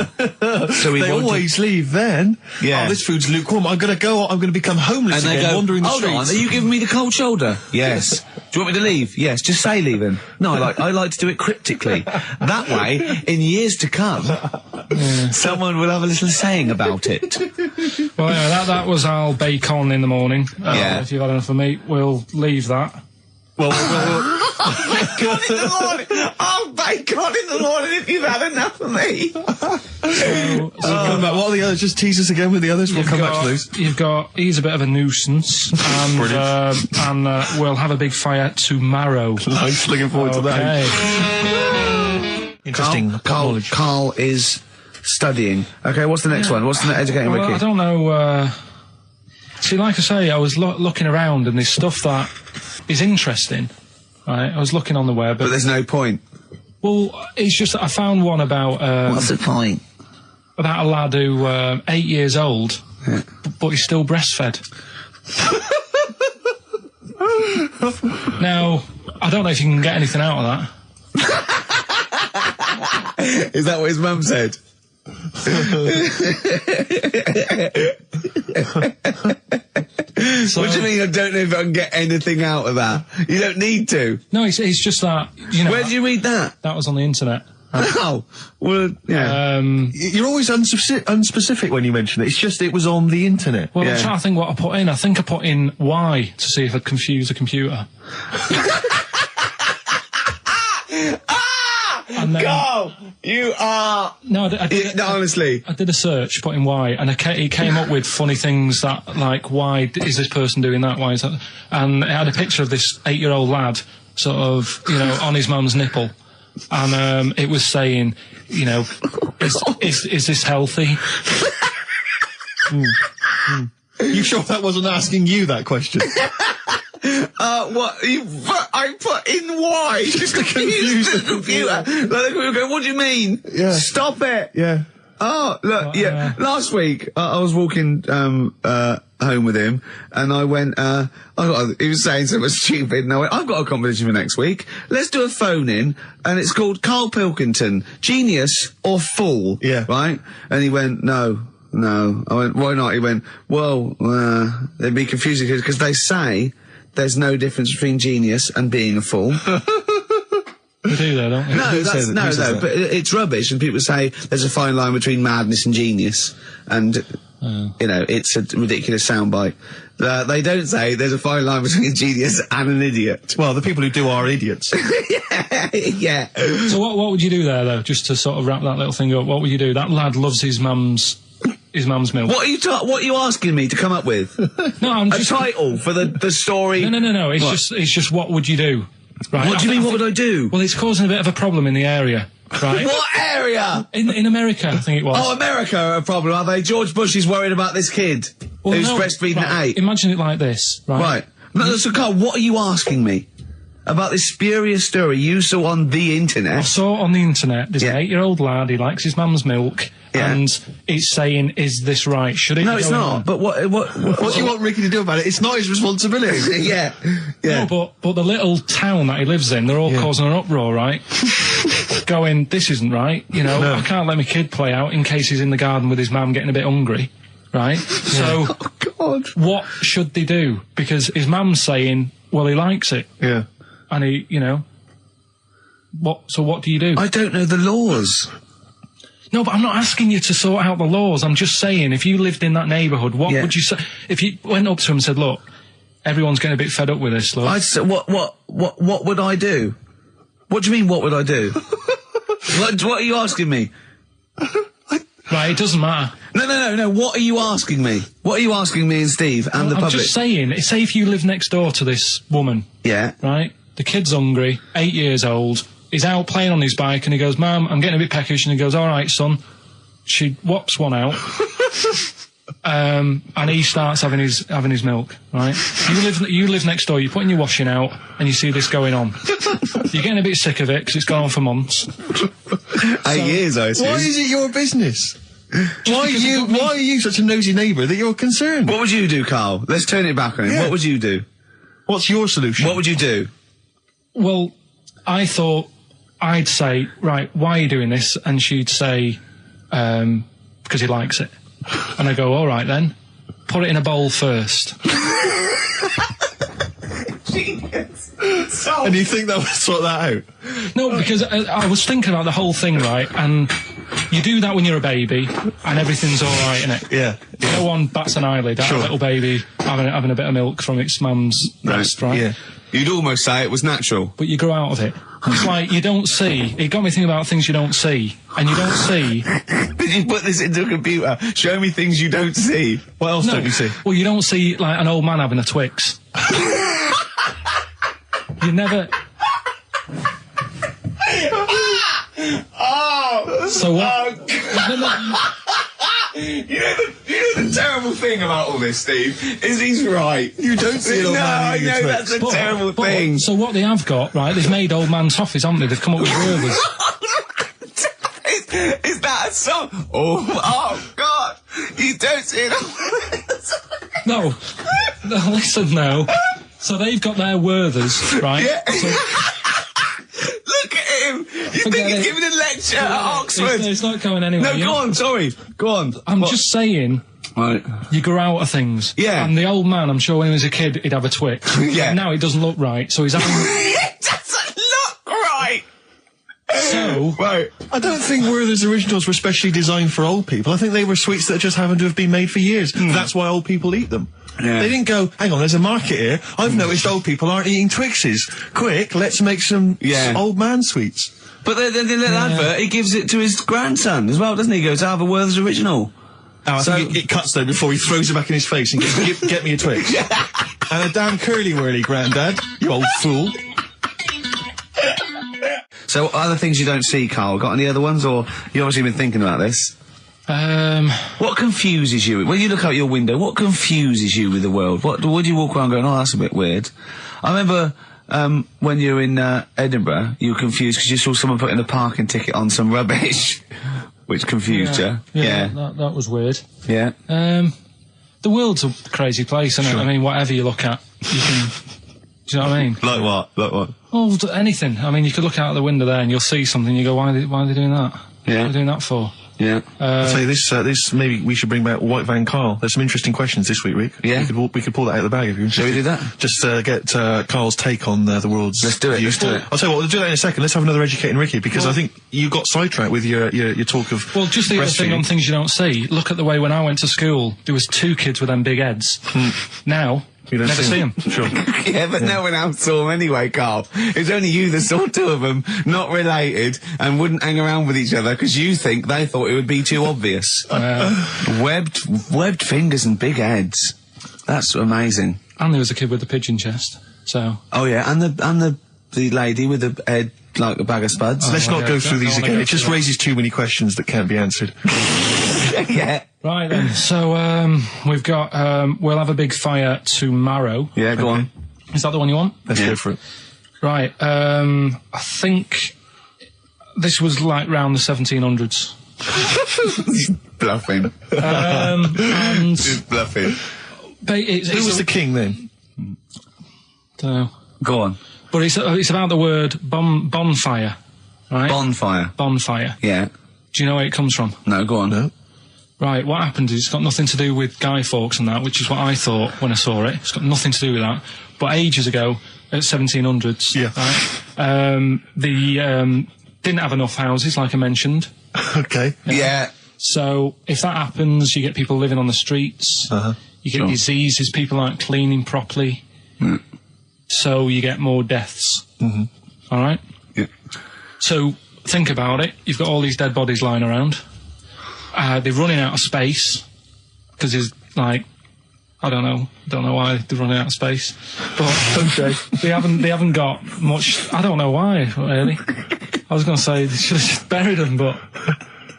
So They always leave then. Yeah. Oh, this food's lukewarm. I'm going to become homeless and they again, go, wandering the hold streets. on, are you giving me the cold shoulder? Yes. Do you want me to leave? Yes, just say leaving. No, I like to do it cryptically. That way, in years to come, someone will have a little saying about it. Well, yeah, that was our bacon in the morning. If you've had enough of meat, we'll leave that. Well, Bacon in the morning! Oh, bacon in the morning if you've had enough of me! come back. What are the others? Just tease us again with the others. We'll come back to those. You've got, he's a bit of a nuisance, and we'll have a big fire tomorrow. Nice, looking forward to that. Interesting. Karl is studying. Okay, what's the next one? What's the educating Well, wiki? I don't know, see, like I say, I was looking around and there's stuff that is interesting, right? I was looking on the web. But there's no point. Well, it's just that I found one about... What's the point? About a lad who, 8 years old, but he's still breastfed. Now, I don't know if you can get anything out of that. Is that what his mum said? So, What do you mean I don't know if I can get anything out of that? You don't need to. no, it's just that, you know... Where did you read that? That was on the internet. Oh, well, yeah. You're always unspecific when you mention it. It's just it was on the internet. Well, Yeah. I'm trying to think what I put in. I think I put in Y to see if I'd confuse a computer. And then, Carl, you are... no, I did, No, honestly. I did a search, put in Y, and it came up with funny things that, like, why is this person doing that? Why is that? And it had a picture of this 8-year-old lad, sort of, you know, on his mum's nipple. And it was saying, you know, is this healthy? You sure that wasn't asking you that question? What? I put in Y just to confuse the computer. Like, we go, what do you mean? Yeah. Stop it. Yeah. Oh, look, yeah. Last week, I was walking, home with him, and I went, he was saying something stupid, and I went, I've got a competition for next week. Let's do a phone-in, and it's called Karl Pilkington, Genius or Fool. Yeah. Right? And he went, no. I went, why not? He went, well, it'd be confusing, because they say there's no difference between genius and being a fool. We do that, don't we? No, but it's rubbish, and people say there's a fine line between madness and genius, and, you know, it's a ridiculous soundbite. They don't say there's a fine line between genius and an idiot. Well, the people who do are idiots. Yeah. So what would you do there, though, just to sort of wrap that little thing up? What would you do? That lad loves his mum's milk. What are you asking me to come up with? No, I'm A just... title for the story? No. It's just what would you do? Right. What do you mean, what would I do? Well, it's causing a bit of a problem in the area, right? What area? In America, I think it was. Oh, America are a problem, are they? George Bush is worried about this kid who's breastfeeding at 8. Imagine it like this, right? Right. No, so Carl, what are you asking me? About this spurious story you saw on the internet? I saw it on the internet. There's Yeah. an 8-year-old lad, he likes his mum's milk, Yeah. and it's saying, is this right? Should it No, be it's going not. on? But what What do you want Ricky to do about it? It's not his responsibility. Yeah. No, but the little town that he lives in, they're all causing an uproar, right? Going, this isn't right, you know, I can't let my kid play out in case he's in the garden with his mum getting a bit hungry, right? So, Oh, God. what should they do? Because his mum's saying, well, he likes it, Yeah. and he, you know, so what do you do? I don't know the laws. No, but I'm not asking you to sort out the laws. I'm just saying, if you lived in that neighbourhood, what would you say? If you went up to him and said, look, everyone's getting a bit fed up with this, look. I'd say, what would I do? What do you mean, what would I do? What are you asking me? Right, it doesn't matter. No, No. What are you asking me? What are you asking me and Steve and the I'm public? just saying, say if you live next door to this woman, Yeah. right? The kid's hungry, 8 years old, he's out playing on his bike and he goes, Mum, I'm getting a bit peckish, and he goes, all right, son. She whops one out. And he starts having his milk, right? You live next door, you're putting your washing out, and you see this going on. You're getting a bit sick of it, because it's gone on for months. 8 years, I assume. Why is it your business? Why are you such a nosy neighbour that you're concerned? What would you do, Karl? Let's turn it back on him. Yeah. What would you do? What's your solution? What would you do? Well, I thought I'd say, right, why are you doing this? And she'd say, because he likes it. And I go, all right then, put it in a bowl first. And you think that would sort that out? No, because I was thinking about the whole thing, right? And you do that when you're a baby, and everything's all right, innit? Yeah. No one bats an eyelid at a little baby having a bit of milk from its mum's breast, right? Yeah. You'd almost say it was natural. But you grow out of it. It's like you don't see. It got me thinking about things you don't see, and you don't see. Did you put this into a computer? Show me things you don't see. What else don't you see? Well, you don't see like an old man having a Twix. You never. So what? You know the terrible thing about all this, Steve, is he's right. You don't see an old man I eating a know, Twix. that's a terrible thing. So what they have got, right? They've made old man toffees, haven't they? They've come up with Werther's. Is that a song? Oh God! You don't see it. No, listen now. So they've got their Werther's, right? Yeah. So, Look at him. You Forget think he's it. giving a lecture at Oxford? it's not going anywhere. No, go on. Sorry. Go on. I'm just saying. Right. You grow out of things. Yeah. And the old man, I'm sure when he was a kid, he'd have a Twix. Yeah. Now it doesn't look right, so he's having. It doesn't look right. So. Right. I don't think Werther's originals were specially designed for old people. I think they were sweets that just happened to have been made for years. That's why old people eat them. Yeah. They didn't go, hang on, there's a market here. I've noticed old people aren't eating Twixes. Quick, let's make some old man sweets. But the advert, he gives it to his grandson as well, doesn't he? He goes, I have a Werther's original. Oh, I think it cuts though before he throws it back in his face and goes, get me a Twix. And a damn curly-whirly, Grandad, you old fool. So, other things you don't see, Karl? Got any other ones, or you obviously been thinking about this? What confuses you? When you look out your window, what confuses you with the world? What do you walk around going, oh, that's a bit weird? I remember, when you were in, Edinburgh, you were confused because you saw someone putting a parking ticket on some rubbish, which confused you. Yeah. That was weird. Yeah. The world's a crazy place, isn't it? I mean, whatever you look at, you can. Do you know what I mean? Like what? Well, anything. I mean, you could look out the window there and you'll see something. You go, why are they doing that? Yeah. What are they doing that for? Yeah. I'll tell you this maybe we should bring back White Van Karl. There's some interesting questions this week, Rick. Yeah. We could pull that out of the bag if you're interested. Shall we do that? Just get Karl's take on the world's Let's do it, views. let's do it. I'll tell you what, we'll do that in a second. Let's have another Educating Ricky, because I think you got sidetracked with your talk of Well, just the other thing breastfeeding. on things you don't see. Look at the way when I went to school, there was 2 kids with them big heads. Now, You don't never see them. Sure. Yeah, but no one else saw them anyway, Karl. It was only you that saw 2 of them, not related, and wouldn't hang around with each other because you think they thought it would be too obvious. Webbed fingers and big heads. That's amazing. And there was a kid with a pigeon chest. So. Oh yeah, and the lady with the head like a bag of spuds. Let's not go through these don't wanna again. go It just through that. raises too many questions that can't be answered. Yeah. Right then. So we've got we'll have a big fire tomorrow. Yeah, go on. Is that the one you want? Let's go for it. Right. I think this was like round the 1700s. Bluffing. And Just bluffing. Who was the king then? Dunno. Go on. But it's about the word bonfire, right? Bonfire. Bonfire. Yeah. Do you know where it comes from? No, go on. No. Right, what happened is it's got nothing to do with Guy Fawkes and that, which is what I thought when I saw it. It's got nothing to do with that. But ages ago, at 1700s, Yeah. right, they didn't have enough houses, like I mentioned. Okay. Yeah. So if that happens, you get people living on the streets. You get diseases, people aren't cleaning properly. So you get more deaths. All right? Yeah. So think about it. You've got all these dead bodies lying around. they're running out of space because there's like, I don't know why they're running out of space, but they haven't got much. I don't know why really. I was going to say they should have just buried them, but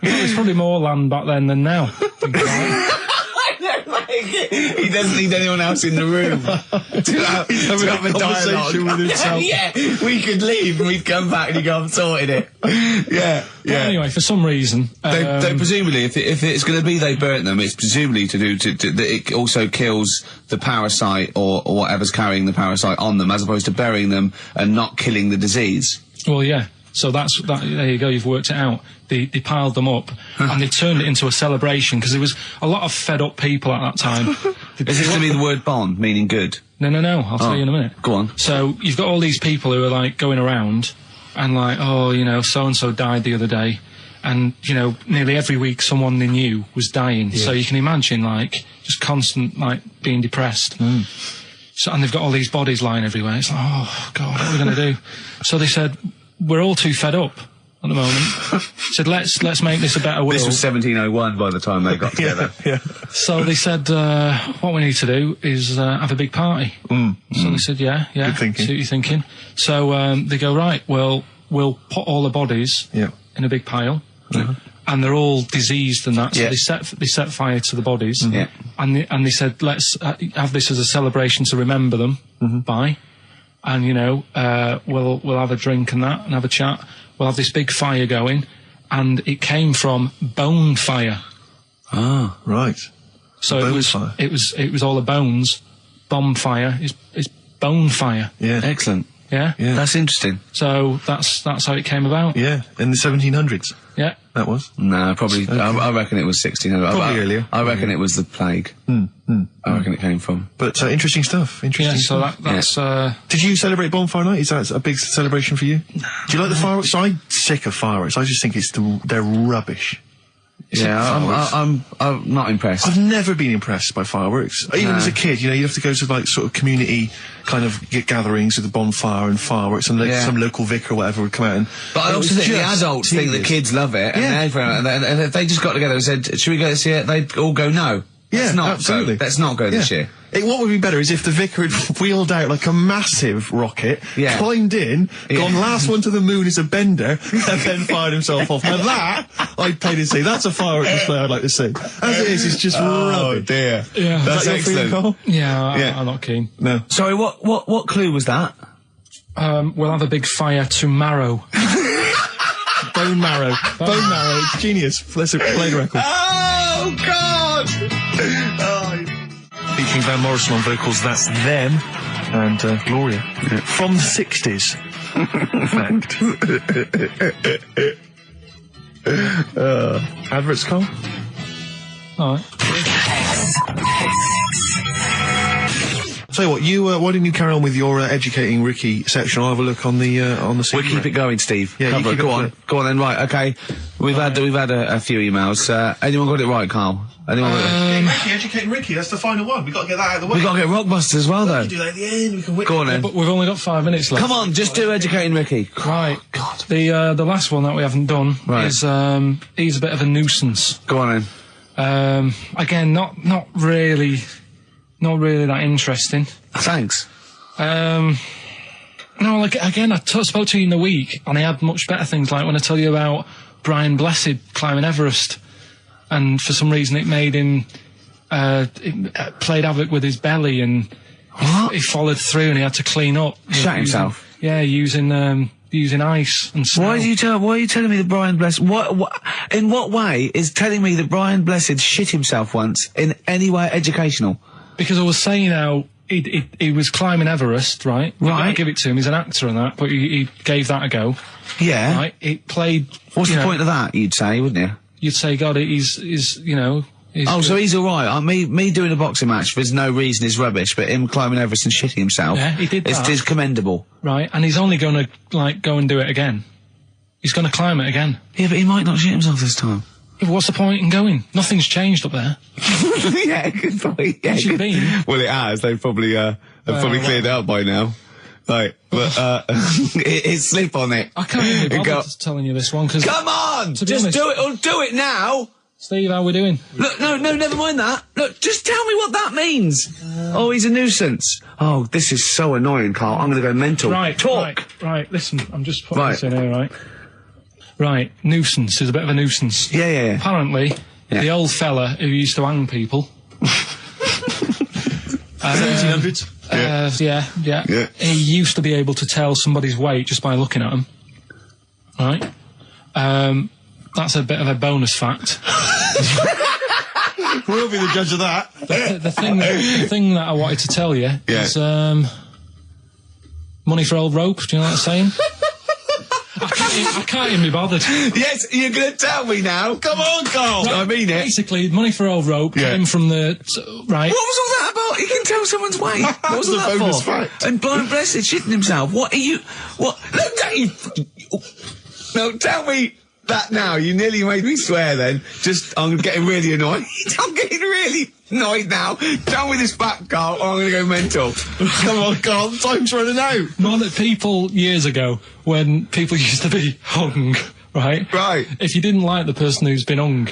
there's probably more land back then than now. He doesn't need anyone else in the room to have a dialogue with himself. Yeah, we could leave and we'd come back and he'd go, I've sorted it. Yeah. But anyway, for some reason, they presumably, if it's going to be they burnt them, it's presumably to do that it also kills the parasite or whatever's carrying the parasite on them, as opposed to burying them and not killing the disease. Well, yeah. So that. There you go. You've worked it out. They piled them up and they turned it into a celebration because there was a lot of fed up people at that time. Is this going to be the word bon, meaning good? No. I'll tell you in a minute. Go on. So you've got all these people who are like going around and like, oh, you know, so and so died the other day, and you know, nearly every week someone they knew was dying. Yeah. So you can imagine like just constant like being depressed. So and they've got all these bodies lying everywhere. It's like, oh God, what are we going to do? So they said, we're all too fed up at the moment. Said, let's make this a better world. This was 1701 by the time they got together. Yeah. So they said, what we need to do is have a big party. So they said, yeah. Good thinking. See what you're thinking. So they go, right, well, we'll put all the bodies in a big pile. And they're all diseased and that, so they set fire to the bodies. And they said, let's have this as a celebration to remember them by. And, you know, we'll have a drink and that and have a chat. We'll have this big fire going. And it came from bone fire. Ah, right. So it was all the bones. Bonfire is bone fire. Yeah. Excellent. Yeah? That's interesting. So that's how it came about. Yeah, in the 1700s. Yeah. That was? No, probably. Okay. I reckon it was 1600. Probably earlier. I reckon it was the plague. I reckon it came from. But interesting stuff. Interesting stuff. So that's... Did you celebrate Bonfire Night? Is that a big celebration for you? Do you like the fireworks? I'm sick of fireworks. I just think they're rubbish. I'm not impressed. I've never been impressed by fireworks. Even as a kid, you know, you have to go to like sort of community kind of gatherings with a bonfire and fireworks, and some local vicar or whatever would come out. But I also think the adults think the kids love it, and if they just got together and said, "Should we go this year?" They'd all go, "No." Yeah, absolutely. Let's not go this year. What would be better is if the vicar had wheeled out like a massive rocket, climbed in, gone last one to the moon is a bender, and then fired himself off. Now that, I'd pay to see. That's a firework display I'd like to see. As it is, it's just rubbish. Oh dear. Yeah. That's excellent. Carl? I'm not keen. No. Sorry, what clue was that? We'll have a big fire tomorrow. Bone marrow. Bone marrow. Genius. Let's play the record. Oh, God! Featuring Van Morrison on vocals, that's Them, and Gloria. From the 60s, in fact. Adverts, Carl? All right. Tell you what, why didn't you carry on with your educating Ricky section? I'll have a look on the We'll keep it going, Steve. Yeah, go on then. Right, okay. We've had a few emails. Anyone got it right, Carl? Anyone got it? Educating Ricky. That's the final one. We got to get that out of the way. We got to get Rockbusters as well, though. We can do that at the end. We can go on then. But we've only got 5 minutes left. Come on, just do educating Ricky. Right. God. The last one that we haven't done is he's a bit of a nuisance. Go on then. Again, not really that interesting. Thanks. No, like, again, I spoke to you in the week, and I had much better things, like when I tell you about Brian Blessed climbing Everest, and for some reason it made him, it played havoc with his belly, and he followed through, and he had to clean up. Shut himself? Yeah, using ice and snow. Why are you telling me that Brian Blessed, in what way is telling me that Brian Blessed shit himself once in any way educational? Because I was saying how he was climbing Everest, right? Right. I give it to him. He's an actor and that, but he gave that a go. Yeah. Right. It played. What's the point of that? You'd say, wouldn't you? You'd say, God, he's you know. So he's all right. Me doing a boxing match for no reason is rubbish, but him climbing Everest and shitting himself, he did that. Is commendable. Right. And he's only going to go and do it again. He's going to climb it again. Yeah, but he might not shit himself this time. Yeah, what's the point in going? Nothing's changed up there. Yeah, good point. Yeah, What's it been? Well, it has. They've probably cleared it up by now. Like, but it's slip on it. I can't even be bothered telling you this one because. Come on, just do it. Or do it now. Steve, how we doing? Look, no, never mind that. Look, just tell me what that means. Oh, he's a nuisance. Oh, this is so annoying, Carl. I'm going to go mental. Right, talk. Right, listen, I'm just putting this in here, right? Right, nuisance is a bit of a nuisance. Yeah. Apparently, the old fella who used to hang people... 1700s? Yeah. He used to be able to tell somebody's weight just by looking at them. Right? That's a bit of a bonus fact. We'll be the judge of that. The thing that I wanted to tell you is money for old rope. Do you know what I'm saying? I can't even be bothered. Yes, you're going to tell me now. Come on, Carl. Right, I mean it. Basically, money for old rope came from the... Right. What was all that about? He can tell someone's weight. What was that bonus for? fact. And blind blessed shitting himself. What are you... What? Look, don't you... No, tell me that now. You nearly made me swear then. I'm getting really annoyed. I'm getting really annoyed now. Tell me this back, Carl, or I'm going to go mental. Come on, Carl, time's running out. More that people, years ago, when people used to be hung, right? Right. If you didn't like the person who's been hung,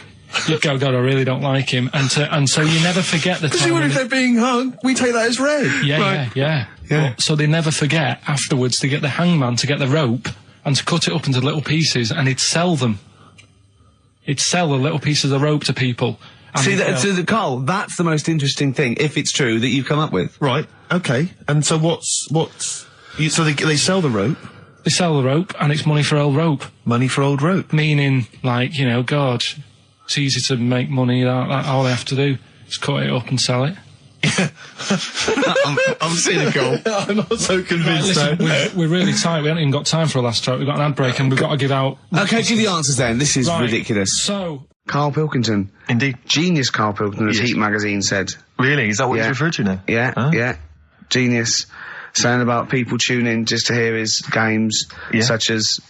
you'd go, God, I really don't like him. And so you never forget the time. Because if they're being hung, we take that as read. Yeah. So they never forget afterwards to get the hangman to get the rope and to cut it up into little pieces, and he'd sell them. He'd sell the little pieces of rope to people. See, Carl, that's the most interesting thing, if it's true, that you've come up with. Right, okay. And so so they sell the rope? They sell the rope, and it's money for old rope. Money for old rope? Meaning, like, you know, God, it's easy to make money, that all they have to do is cut it up and sell it. I'm cynical. I'm not so convinced. Right, listen, we're really tight. We haven't even got time for a last track. We've got an ad break and we've got to give out... Okay, give the answers then. This is ridiculous. So... Karl Pilkington. Indeed. Genius Karl Pilkington, as Heat magazine said. Really? Is that what he's referred to now? Yeah. Genius. Saying about people tune in just to hear his games, such as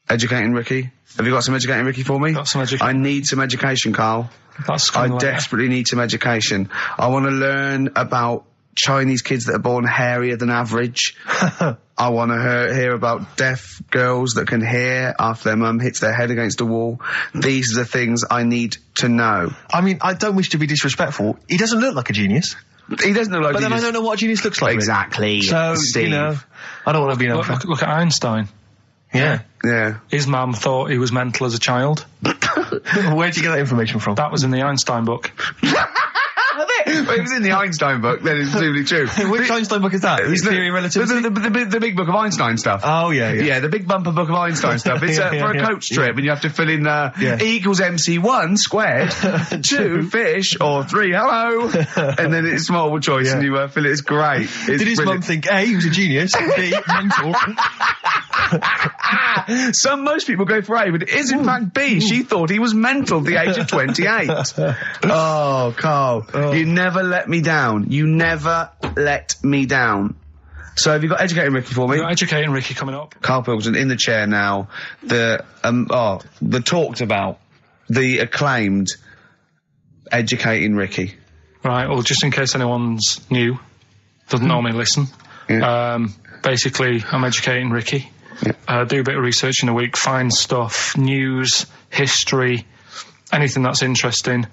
Educating Ricky. Have you got some Educating Ricky for me? Got some education. I need some education, Karl. I desperately need some education. I want to learn about Chinese kids that are born hairier than average. I want to hear about deaf girls that can hear after their mum hits their head against a wall. These are the things I need to know. I mean, I don't wish to be disrespectful. He doesn't look like a genius. He doesn't look like a genius. But then I don't know what a genius looks like. Exactly. So, Steve. you know, I don't want to be Look at Einstein. Yeah. His mum thought he was mental as a child. Where'd you get that information from? That was in the Einstein book. Well, it was in the Einstein book, then it's presumably true. Which Einstein book is that? His Theory of Relativity? The big book of Einstein stuff. Oh, yeah. Yeah, the big bumper book of Einstein stuff. It's for a coach trip, and you have to fill in E equals MC1 squared, 2 fish, or 3 hello, and then it's multiple choice, and you fill it. It's great. Did his mum think, A, he was a genius, B, mental? Most people go for A, but it is in fact B. She thought he was mental at the age of 28. Oh, Karl, you never let me down. You never let me down. So have you got Educating Ricky for me? We've got Educating Ricky coming up. Karl Pilkington in the chair now. The talked about, the acclaimed Educating Ricky. Right, well, just in case anyone's new, doesn't normally listen. Basically, I'm Educating Ricky. Do a bit of research in a week, find stuff, news, history, anything that's interesting.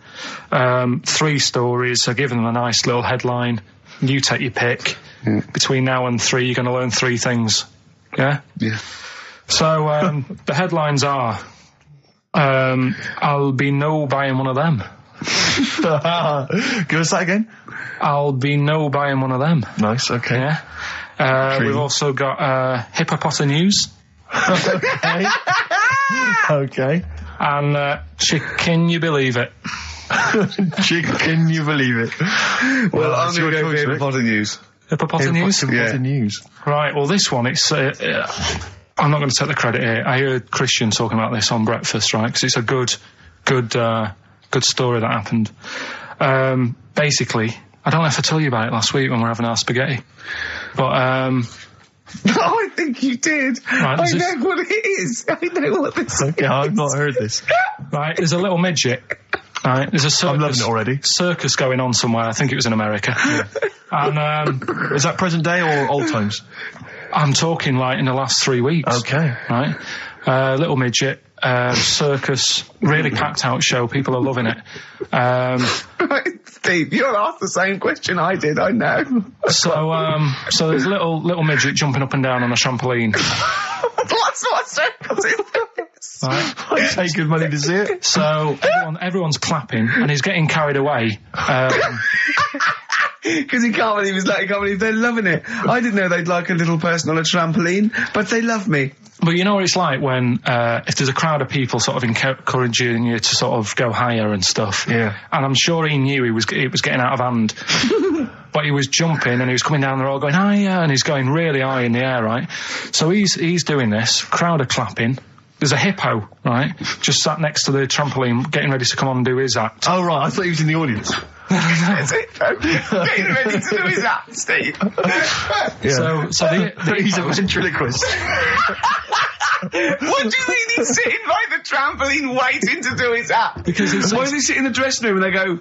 3 stories, I give them a nice little headline. You take your pick. Between now and 3, you're going to learn 3 things. Yeah? Yeah. So, the headlines are, I'll be no buying one of them. Give us that again. I'll be no buying one of them. Nice, okay. Yeah. We've also got Hippopotamus News. Okay. And Chicken You Believe It. Chicken You Believe It. Well, I'm going to go for Hippopotamus News. Hippopotamus News? Hippopotamus News. Right, well, this one, it's... I'm not going to take the credit here. I heard Christian talking about this on breakfast, right? Because it's a good story that happened. Basically, I don't know if I told you about it last week when we were having our spaghetti. But, I think you did. Right, I know what it is. I know what this is. Okay, I've not heard this. Right, there's a little midget. Right, there's a circus. I'm loving it already. Circus going on somewhere. I think it was in America. And, is that present day or old times? I'm talking like in the last 3 weeks. Okay. Right? Little midget, circus, really packed out show. People are loving it. Steve, you'll ask the same question I did, I know. So there's a little midget jumping up and down on a trampoline. What circus is this? Right. I'd pay good money to see it. So everyone's clapping, and he's getting carried away. Because he can't believe they're loving it. I didn't know they'd like a little person on a trampoline, but they love me. But you know what it's like when, if there's a crowd of people sort of encouraging you to sort of go higher and stuff. Yeah. And I'm sure he knew it was getting out of hand. But he was jumping and he was coming down, they're all going higher, and he's going really high in the air, right? So he's doing this, crowd are clapping. There's a hippo, right, just sat next to the trampoline, getting ready to come on and do his act. Oh, right, I thought he was in the audience. There's a hippo getting ready to do his act, Steve. Yeah. So he's a ventriloquist. What do you mean he's sitting by the trampoline waiting to do his act? Because why does he sit in the dressing room and they go,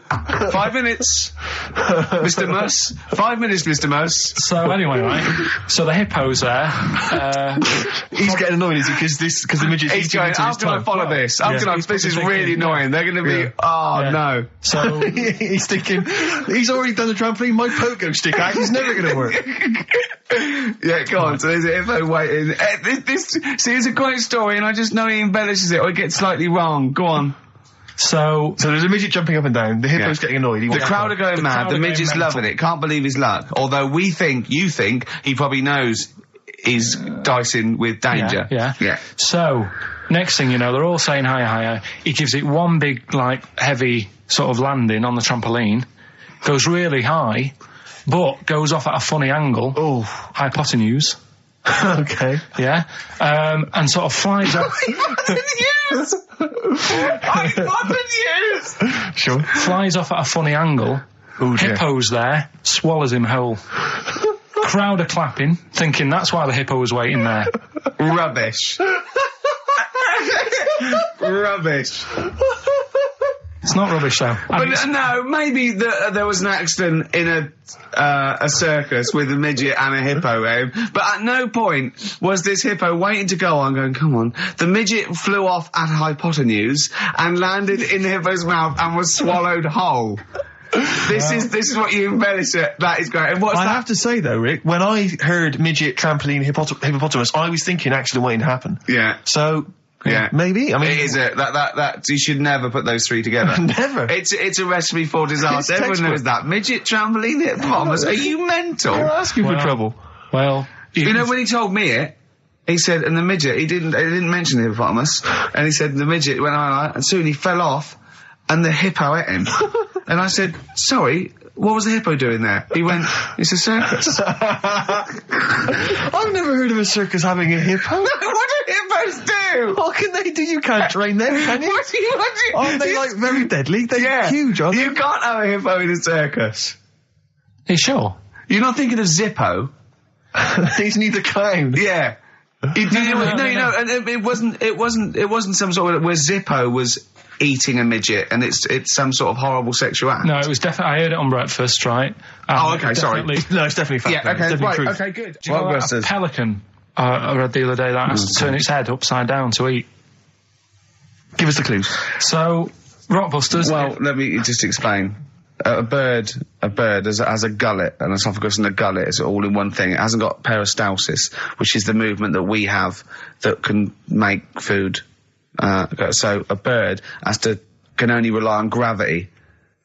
5 minutes, Mr. Muss, 5 minutes, Mr. Muss. So anyway, right, so the hippo's there. He's getting annoyed, is he? Because the midget's He's going, how can I follow this? This is really annoying. They're going to be, no. So he's thinking, he's already done the trampoline, my pogo stick act is never going to work. Yeah, go on. So there's a hippo waiting. See, it's a great story, and I just know he embellishes it or it gets slightly wrong. Go on. So there's a midget jumping up and down. The hippo's getting annoyed. The crowd are going mad. The midget's loving it. Can't believe his luck. Although you think he probably knows he's dicing with danger. Yeah. So next thing you know, they're all saying higher. He gives it one big, heavy sort of landing on the trampoline, goes really high, but goes off at a funny angle. Oh. Hypotenuse. Okay. Yeah. And sort of flies up. Hypotenuse! Sure. Flies off at a funny angle. Oh, dear. Hippo's there, swallows him whole. Crowd are clapping, thinking that's why the hippo was waiting there. Rubbish. Rubbish. It's not rubbish, though. But no, maybe there was an accident in a circus with a midget and a hippo, but at no point was this hippo waiting to go on, going, come on. The midget flew off at hypotenuse and landed in the hippo's mouth and was swallowed whole. This is what you embellish it. That is great. And what's that? I have to say, though, Rick, when I heard midget, trampoline, hippopotamus, I was thinking accident waiting to happen. Yeah. So... Yeah, maybe. I mean, it is that you should never put those three together. Never. It's a recipe for disaster. Everyone knows that. Midget, trampoline, hippopotamus. Are you mental? You're asking for trouble. Well, you know when he told me it, he said, and the midget, he didn't mention the hippopotamus, and he said the midget went on, and soon he fell off, and the hippo ate him. And I said, sorry. What was the hippo doing there? He went, it's a circus. I've never heard of a circus having a hippo. What do hippos do? What can they do? You can't train them, can you? What do you Aren't they, very deadly? They're huge, aren't they? You can't have a hippo in a circus. Are you sure? You're not thinking of Zippo? He's neither clown. Yeah. No, and it wasn't some sort of where Zippo was eating a midget and it's some sort of horrible sexual act. No, it was definitely, I heard it on breakfast, right? Okay, sorry. No, it's definitely fact. Yeah, okay, right, truth. okay, good. Do you know a pelican, I read the other day, that has to turn its head upside down to eat? Give us the clues. So, Rockbusters... Well, let me just explain. A bird has a gullet, an esophagus and a gullet. It's all in one thing. It hasn't got peristalsis, which is the movement that we have that can make food. So a bird can only rely on gravity.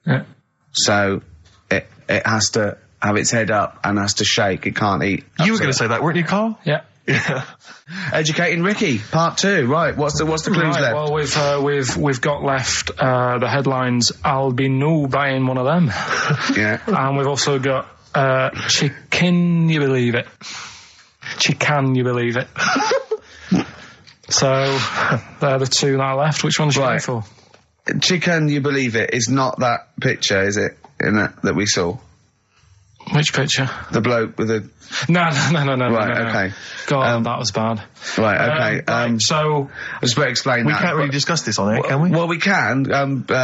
Yeah. So it has to have its head up and has to shake. It can't eat. You were going to say that, weren't you, Karl? Yeah. Yeah. Educating Ricky, part 2. Right, what's the clues left? Well, we've got left the headlines. I'll be no buying one of them. Yeah. And we've also got Chicken You Believe It. Chicken You Believe It. So they're the two that are left. Which one should I go for? Chicken You Believe It is not that picture, is it? That we saw. Which picture? The bloke with the No. Right, okay. God, that was bad. Right, okay. Right, so I just better explain We that. can't really discuss this on air, can we? Well, we can.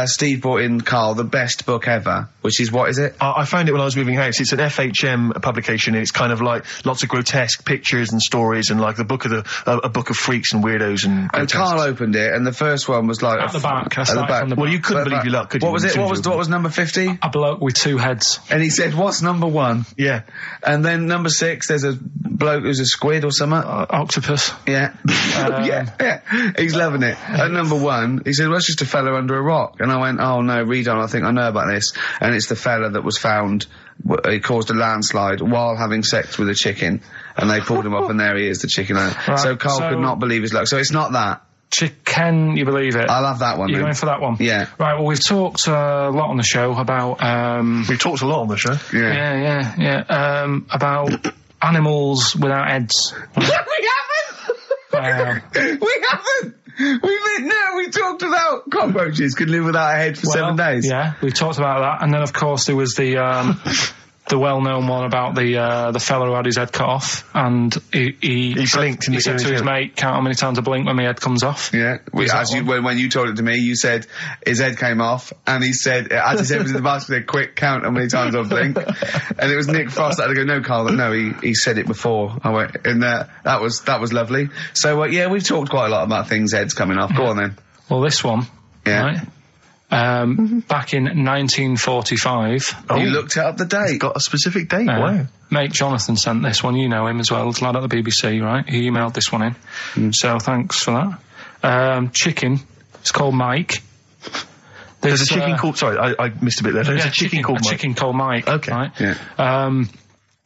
Steve brought in, Karl, the best book ever, which is, what is it? I found it when I was moving house. It's an FHM publication, and it's kind of like lots of grotesque pictures and stories, and like a book of freaks and weirdos and. And Karl opened it, and the first one was like at the back. At the back. Well, you couldn't believe your luck, could you? What was it? What was number 50? a bloke with two heads. And he said, "What's number 1?" Yeah. And then number 6, there's a bloke who's a squid or something. Octopus. Yeah. yeah. He's loving it. At number 1, he said, well, it's just a fella under a rock. And I went, oh no, read on, I think I know about this. And it's the fella that was found, he caused a landslide while having sex with a chicken. And they pulled him up, and there he is, the chicken. Right, so Karl could not believe his luck. So it's not that. Can you believe it? I'll have that one. You're then. going for that one? Yeah. Right, well, we've talked a lot on the show about... We've talked a lot on the show. Yeah. About animals without heads. We haven't! We haven't! We talked about cockroaches could live without a head for 7 days. Yeah, we talked about that. And then, of course, there was the well-known one about the fella who had his head cut off, and he blinked he said to his mate, count how many times I blink when my head comes off. Yeah, when you told it to me, you said his head came off, and he said, as his head was in the basket, he said, quick, count how many times I blink. And it was Nick Frost that had to go, no, Karl, no, he said it before. I went, and that was lovely. So, we've talked quite a lot about things, heads coming off. Go on then. Well, this one, right? Back in 1945. You looked it up the date. It's got a specific date, wow. Mate Jonathan sent this one, you know him as well, the lad at the BBC, right? He emailed this one in. So thanks for that. Chicken, it's called Mike. There's a chicken called, sorry, I missed a bit there. There's a chicken called Mike. A chicken called Mike. Okay. Right? Yeah.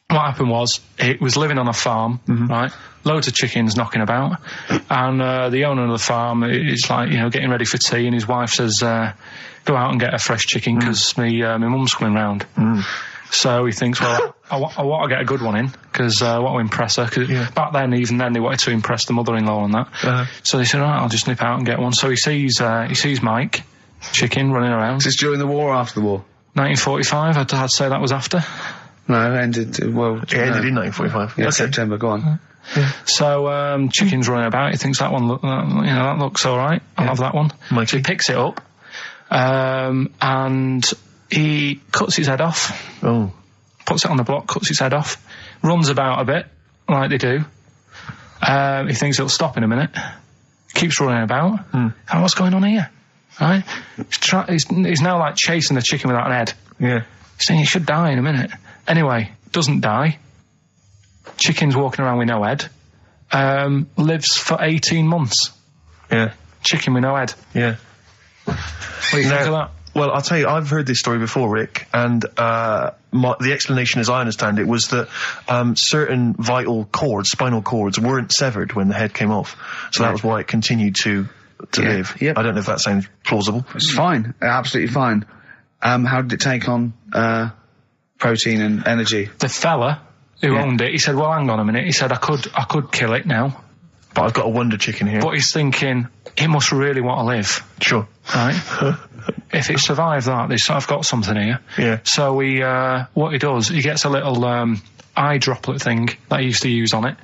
What happened was, it was living on a farm, right? Loads of chickens knocking about, and the owner of the farm is like, getting ready for tea, and his wife says, go out and get a fresh chicken, because my mum's coming round. So he thinks, well, I want to get a good one in, because I want to impress her, because back then, even then, they wanted to impress the mother-in-law and that. So they said, all right, I'll just nip out and get one. So he sees Mike, chicken, running around. Is this during the war or after the war? 1945, I'd say that was after. No, it ended, It ended in 1945. Yeah, okay. September, go on. Yeah. So, chicken's running about, he thinks that one, that looks alright, I'll have that one. Mikey. So he picks it up, and he cuts his head off. Oh. Puts it on the block, cuts his head off, runs about a bit, like they do. He thinks it'll stop in a minute, keeps running about. And what's going on here? Right? He's now like chasing the chicken without an head. Yeah. He's saying he should die in a minute. Anyway, doesn't die. Chicken's walking around with no head. Lives for 18 months. Yeah. Chicken with no head. Yeah. What do you think of that? Well, I'll tell you, I've heard this story before, Rick, and the explanation, as I understand it, was that certain vital cords, spinal cords, weren't severed when the head came off. So that was why it continued to live. Yep. I don't know if that sounds plausible. It's fine. Absolutely fine. How did it take on protein and energy? The fella who owned it, he said, well, hang on a minute. He said, I could kill it now. But I've got a wonder chicken here. But he's thinking, it must really want to live. Sure. Right? If it survived that, I've got something here. Yeah. So what he does, he gets a little eye droplet thing that he used to use on it.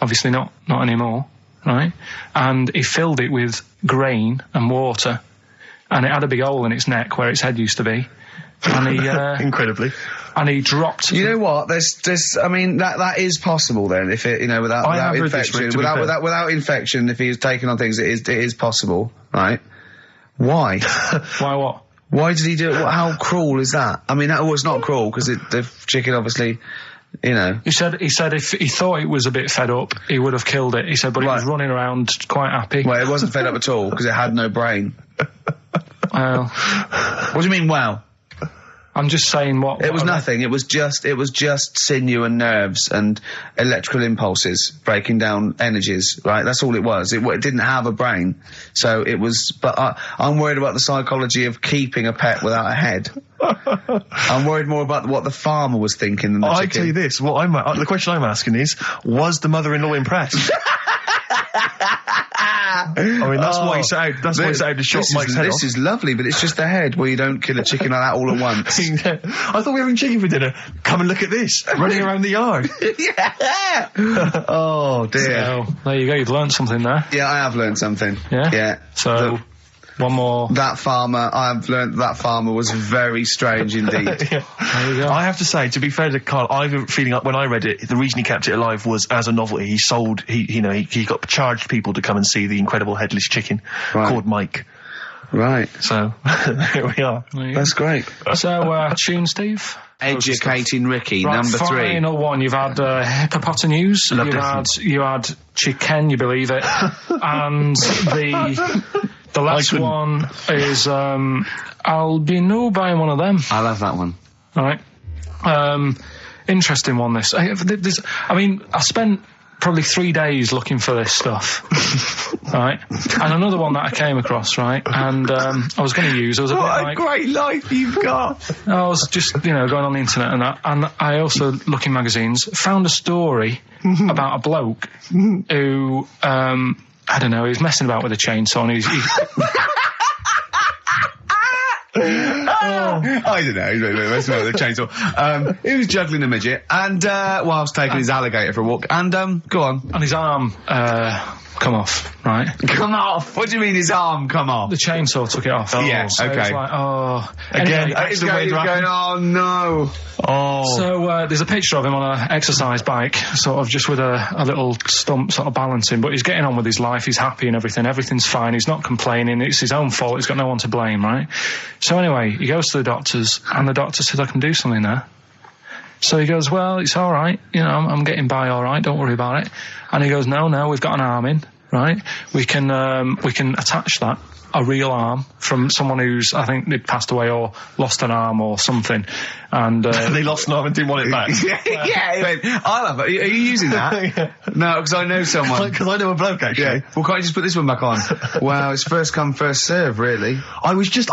Obviously not anymore, right? And he filled it with grain and water, and it had a big hole in its neck where its head used to be. And he incredibly. And he dropped. You know what? There's. I mean, that is possible. Then, if it, without infection, without infection, if he was taking on things, it is possible, right? Why? Why what? Why did he do it? How cruel is that? I mean, that was not cruel because the chicken obviously, He said if he thought it was a bit fed up, he would have killed it. He said, but it was running around quite happy. Well, it wasn't fed up at all because it had no brain. Well, what do you mean? Wow. I'm just saying what... It was nothing. It was just sinew and nerves and electrical impulses breaking down energies, right? That's all it was. It didn't have a brain. So it was... But I'm worried about the psychology of keeping a pet without a head. I'm worried more about what the farmer was thinking than the chicken. I tell you this, the question I'm asking is, was the mother-in-law impressed? I mean, that's why he set out. That's why he set out to shot Mike's head off. This is lovely, but it's just the head where you don't kill a chicken like that all at once. I thought we were having chicken for dinner. Come and look at this, running around the yard. Yeah. Oh dear. So, there you go, you've learned something there. Yeah, I have learned something. Yeah? Yeah. So, one more. That farmer, I've learned that farmer was very strange indeed. Yeah. There you go. I have to say, to be fair to Karl, I have a feeling like when I read it, the reason he kept it alive was as a novelty. He got charged people to come and see the incredible headless chicken called Mike. Right. So, here we are. That's great. So, tune, Steve? Educating Ricky, Right, number 3. Final one. You've had hippopotamus. You had chicken, you believe it, and the last one is I'll be no buying one of them. I love that one. All right. Interesting one. This. I mean, I spent probably 3 days looking for this stuff. Right. And another one that I came across, right, and I was going to use. I was a bit like, great life you've got. I was just, going on the internet and that, and I also, looking magazines, found a story about a bloke who, I don't know, he was messing about with a chainsaw and I don't know, that's not the chainsaw. He was juggling a midget and whilst taking his alligator for a walk, and go on. and his arm come off, right? Come off? What do you mean his arm come off? The chainsaw took it off. Yeah, so okay. it's like, Again, Anyway, it's the way He's it happened. going, oh no. Oh. so there's a picture of him on an exercise bike, sort of just with a little stump sort of balancing, but he's getting on with his life, he's happy and everything, everything's fine, he's not complaining, it's his own fault, he's got no one to blame, right? So anyway, he goes to the doctors, and the doctor says, I can do something there. So he goes, well, it's all right, I'm getting by all right, don't worry about it. And he goes, no, we've got an arm in, right? We can attach that, a real arm, from someone who's, I think they'd passed away or lost an arm or something. And They lost an arm and didn't want it back. Yeah, I love it. Are you using that? Yeah. No, because I know someone. Because I know a bloke, actually. Yeah. Well, can't you just put this one back on? Wow, it's first come, first serve, really. I was just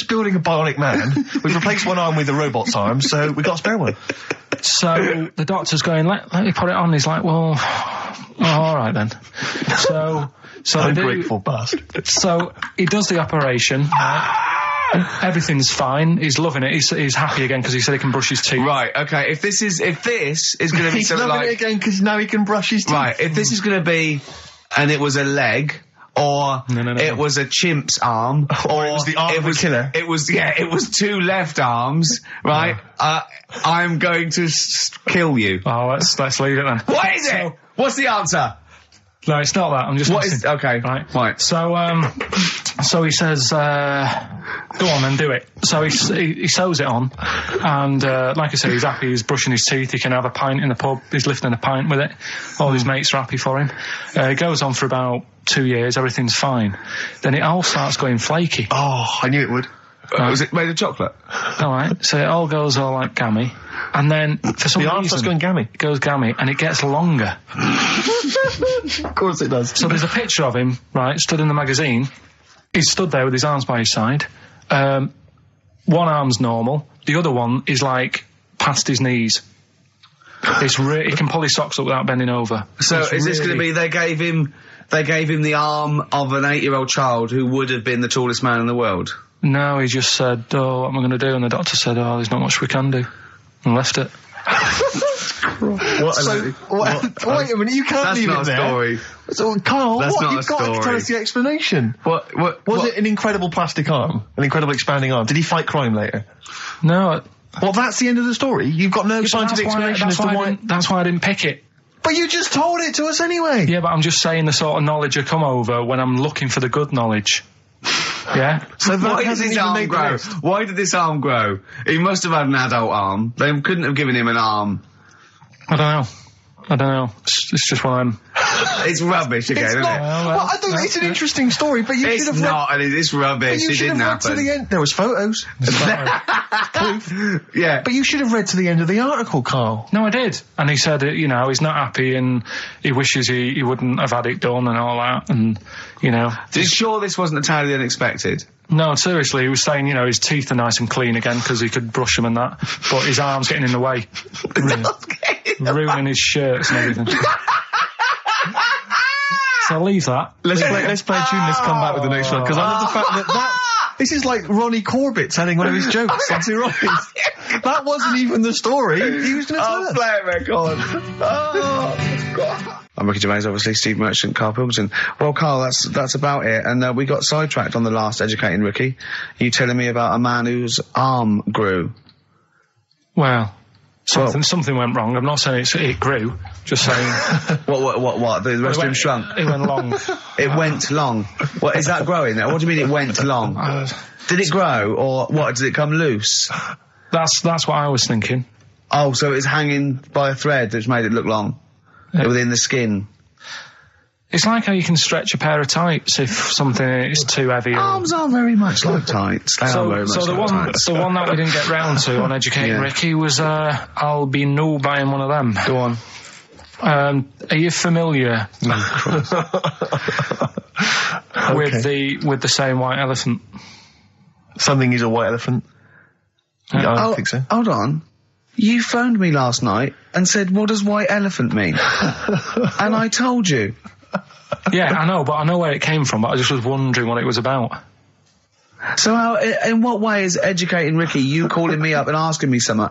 building a bionic man. We've replaced one arm with a robot's arm, so we got a spare one. so the doctor's going, let me put it on. He's like, well, all right then. So they do, Ungrateful bastard. so he does the operation, right? Everything's fine. He's loving it. He's happy again because he said he can brush his teeth. Right, okay, if this is going to be He's something loving like... it again because now he can brush his teeth. Right, if this is going to be, and it was a leg, or No. it was a chimp's arm, Or it was the arm of a killer. It was 2 left arms, right? I'm going to kill you. Oh, let's leave it then. What is it? What's the answer? No, it's not that. I'm just What messing. is... Okay, Right. So he says, go on then, do it. So he sews it on, and like I said, he's happy, he's brushing his teeth, he can have a pint in the pub, he's lifting a pint with it, all his mates are happy for him. It goes on for about 2 years, everything's fine. Then it all starts going flaky. Oh, I knew it would. Was it made of chocolate? Alright, so it all goes all like gammy, and then for some The reason... arm starts going gammy. It goes gammy, and it gets longer. Of course it does. So there's a picture of him, right, stood in the magazine. He's stood there with his arms by his side. One arm's normal. The other one is like past his knees. He can pull his socks up without bending over. So It's is this going to really- be they gave him the arm of an 8-year-old child who would have been the tallest man in the world? No, he just said, oh, what am I going to do? And the doctor said, oh, there's not much we can do. And left it. Wait a minute, you can't That's leave not it a there. story. So, Karl, That's not you've a got to story. tell us the explanation. What Was it an incredible plastic arm? An incredible expanding arm? Did he fight crime later? No. Well, that's the end of the story. You've got no scientific explanation as to why... That's why I didn't pick it. But you just told it to us anyway. Yeah, but I'm just saying the sort of knowledge I come over when I'm looking for the good knowledge. Yeah? So that Why did hasn't his even arm made the grow? list. Why did this arm grow? He must have had an adult arm. They couldn't have given him an arm. I don't know. It's just one of them. It's rubbish again, It's isn't not. it? Well, I don't know. It's an interesting story, but you It's should have read... not, and it's rubbish. But you It should didn't have read to happen. the end. There was photos. Yeah. But you should have read to the end of the article, Karl. No, I did. And he said, he's not happy and he wishes he wouldn't have had it done and all that. And, Sure this wasn't entirely unexpected? No, seriously, he was saying, his teeth are nice and clean again because he could brush them and that. But his arm's getting in the way. Ruining his shirts and everything. So leave that. Let's play a tune. Let's come back with the next one, because I love the fact that this is like Ronnie Corbett telling one of his jokes on Two Ronnies. That wasn't even the story. He was going to tell us. Play it, record. Oh, God. I'm Ricky Gervais, obviously, Steve Merchant, Karl Pilkington. Well, Karl, that's about it. And we got sidetracked on the last Educating Ricky. You telling me about a man whose arm grew. Well, something went wrong. I'm not saying it grew. Just saying. What? The rest of him shrunk? It went long. It went long. What, is that growing there? What do you mean it went long? Did it grow, or what? Did it come loose? That's what I was thinking. Oh, so it's hanging by a thread that's made it look long? Within the skin? It's like how you can stretch a pair of tights if something is too heavy. Arms are very much like tights. They are very much like tights. The one that we didn't get round to on Educating Ricky was, I'll be no buying one of them. Go on. Are you familiar with the saying white elephant? Something is a white elephant. I don't think so. Hold on. You phoned me last night and said, what does white elephant mean? And I told you. Yeah, I know, but I know where it came from, but I just was wondering what it was about. So in what way is Educating Ricky you calling me up and asking me something?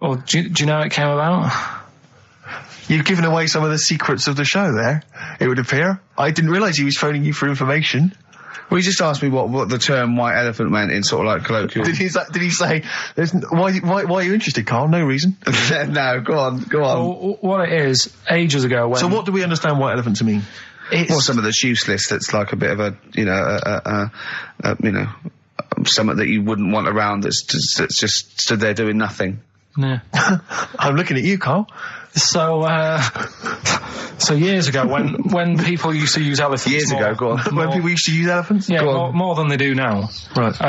Well, do you know how it came about? You've given away some of the secrets of the show there, it would appear. I didn't realise he was phoning you for information. Well, he just asked me what the term white elephant meant in sort of like colloquial. Did he say, why are you interested, Karl? No reason. No, go on. Well, what it is, ages ago when... So what do we understand white elephant to mean? Well, some of that's useless, that's like a bit of a, something that you wouldn't want around that's just stood there doing nothing. Yeah. I'm looking at you, Karl. So years ago, when people used to use elephants... Years ago, go on. When people used to use elephants? Yeah, more than they do now. Right.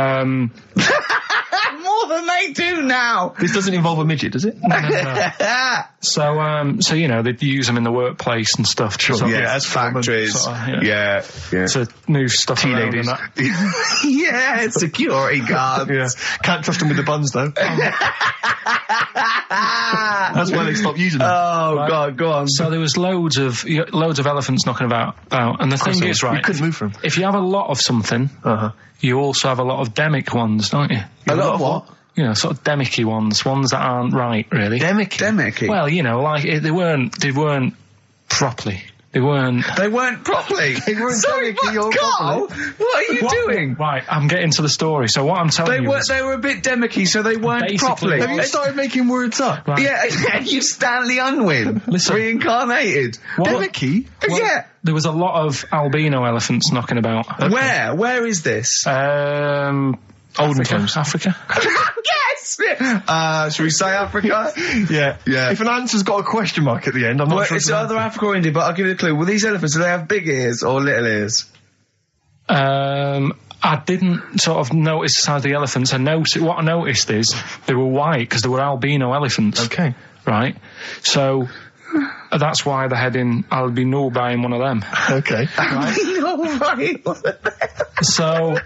More than they do now! This doesn't involve a midget, does it? No. So, you know, they'd use them in the workplace and stuff. Sure, as factories. Yeah. To move stuff around and that. Yeah, security guards. Yeah. Can't trust them with the buns, though. That's why they stopped using them. Oh, right. God, go on. So there was loads of elephants knocking about, and the thing is, right, you couldn't move from. If you have a lot of something, you also have a lot of demic ones, don't you? A lot of what? You know, sort of demicky ones that aren't right, really. Demicky? Well, you know, like, they weren't properly. They weren't properly. They weren't Sorry, Karl, what are you doing? Right, I'm getting to the story. So what I'm telling you is... They were a bit demicky, so they weren't properly. Have you started making words up? Right. Yeah, you Stanley Unwin. Listen. Reincarnated. Demicky? Well, yeah. There was a lot of albino elephants knocking about. Okay. Where? Where is this? Olden times. Africa. Yes! Should we say Africa? Yeah. If an answer's got a question mark at the end, I'm not sure. It's either Africa or India, but I'll give you a clue. Well, these elephants, do they have big ears or little ears? I didn't sort of notice the size of the elephants. What I noticed is they were white because they were albino elephants. Okay. Right? So... that's why they're heading, I'll be no buying one of them. Okay. Right? So,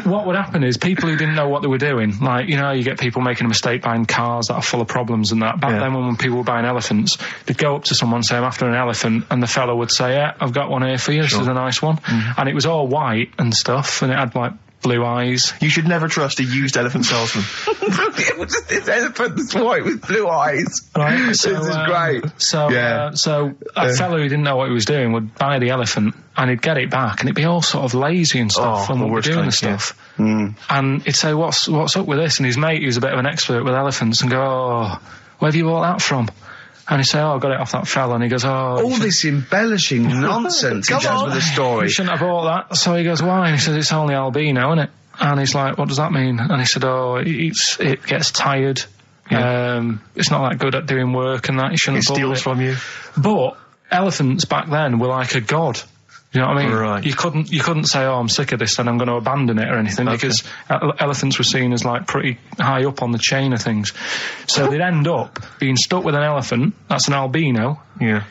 what would happen is people who didn't know what they were doing, like, you know, you get people making a mistake buying cars that are full of problems and that. Back then when people were buying elephants, they'd go up to someone, say, I'm after an elephant, and the fellow would say, yeah, I've got one here for you, This is a nice one. And it was all white and stuff, and it had, like, blue eyes. You should never trust a used elephant salesman. This elephant that's white with blue eyes. Right, so, this is great. So a fellow who didn't know what he was doing would buy the elephant and he'd get it back and it'd be all sort of lazy and stuff and we're doing the stuff. And he'd say, what's up with this? And his mate, who's a bit of an expert with elephants, and go, oh, where have you bought that from? And he say, I got it off that fella. And he goes, all this embellishing nonsense he does with the story. You shouldn't have bought that. So he goes, why? And he says, it's only albino, isn't it? And he's like, what does that mean? And he said, it gets tired. It's not that good at doing work and that. You shouldn't have bought it. It steals from you. But elephants back then were like a god. You know what I mean? Right. You couldn't say, I'm sick of this and I'm going to abandon it or anything, because elephants were seen as like pretty high up on the chain of things. So they'd end up being stuck with an elephant, that's an albino,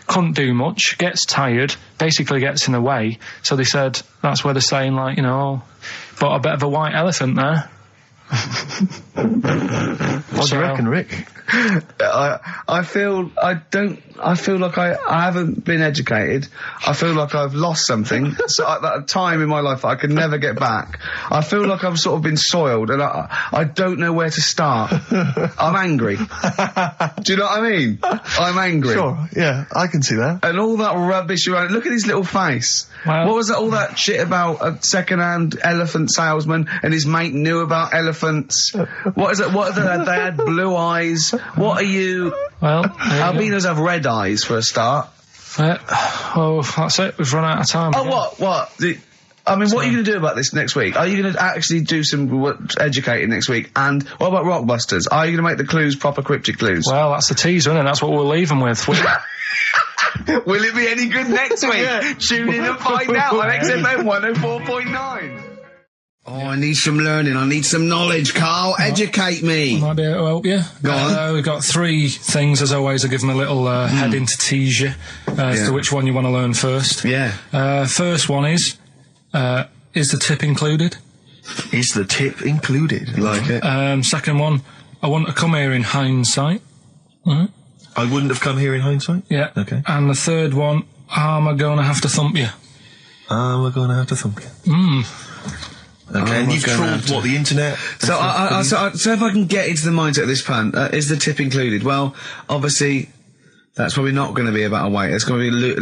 couldn't do much, gets tired, basically gets in the way. So they said, that's where they're saying, like, you know, but a bit of a white elephant there. What do you reckon, Rick? I feel like I haven't been educated. I feel like I've lost something. So at that time in my life I can never get back. I feel like I've sort of been soiled, and I don't know where to start. I'm angry. Do you know what I mean? I'm angry. Sure, yeah, I can see that. And all that rubbish around. Look at his little face. Wow. What was all that shit about a second-hand elephant salesman and his mate knew about elephants? What is it? What are they had blue eyes. What are you? Well, albinos have red eyes for a start. Oh, that's it. We've run out of time. Oh, what? What are you going to do about this next week? Are you going to actually do some educating next week? And what about Rockbusters? Are you going to make the clues proper cryptic clues? Well, that's the teaser, isn't it? That's what we'll leave them with. Will it be any good next week? Yeah. Tune in and find out on XFM 104.9. Oh, I need some learning. I need some knowledge, Karl. Educate me. Might be able to help you. Go on. We've got 3 things, as always. I'll give them a little heading to tease you as to which one you want to learn first. Yeah. First one is the tip included? Is the tip included? Like it. Second one, I want to come here in hindsight. Right. I wouldn't have come here in hindsight? Yeah. Okay. And the third one, am I going to have to thump you? We're going to have to thump you. Okay, and you've trawled, the internet? So if I can get into the mindset of this plan, is the tip included? Well, obviously, that's probably not going to be about a weight. It's going to be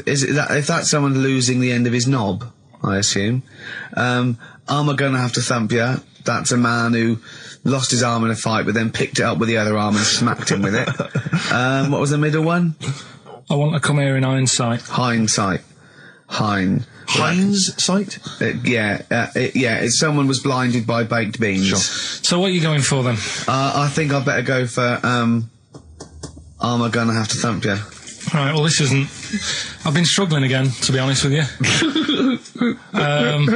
if that's someone losing the end of his knob, I assume. Am I going to have to thump you? That's a man who lost his arm in a fight, but then picked it up with the other arm and smacked him with it. What was the middle one? I want to come here in hindsight. Hindsight. Hindsight? It's someone was blinded by baked beans. Sure. So what are you going for then? I think I better go for, am I gonna have to thump you? Right, well this isn't... I've been struggling again, to be honest with you.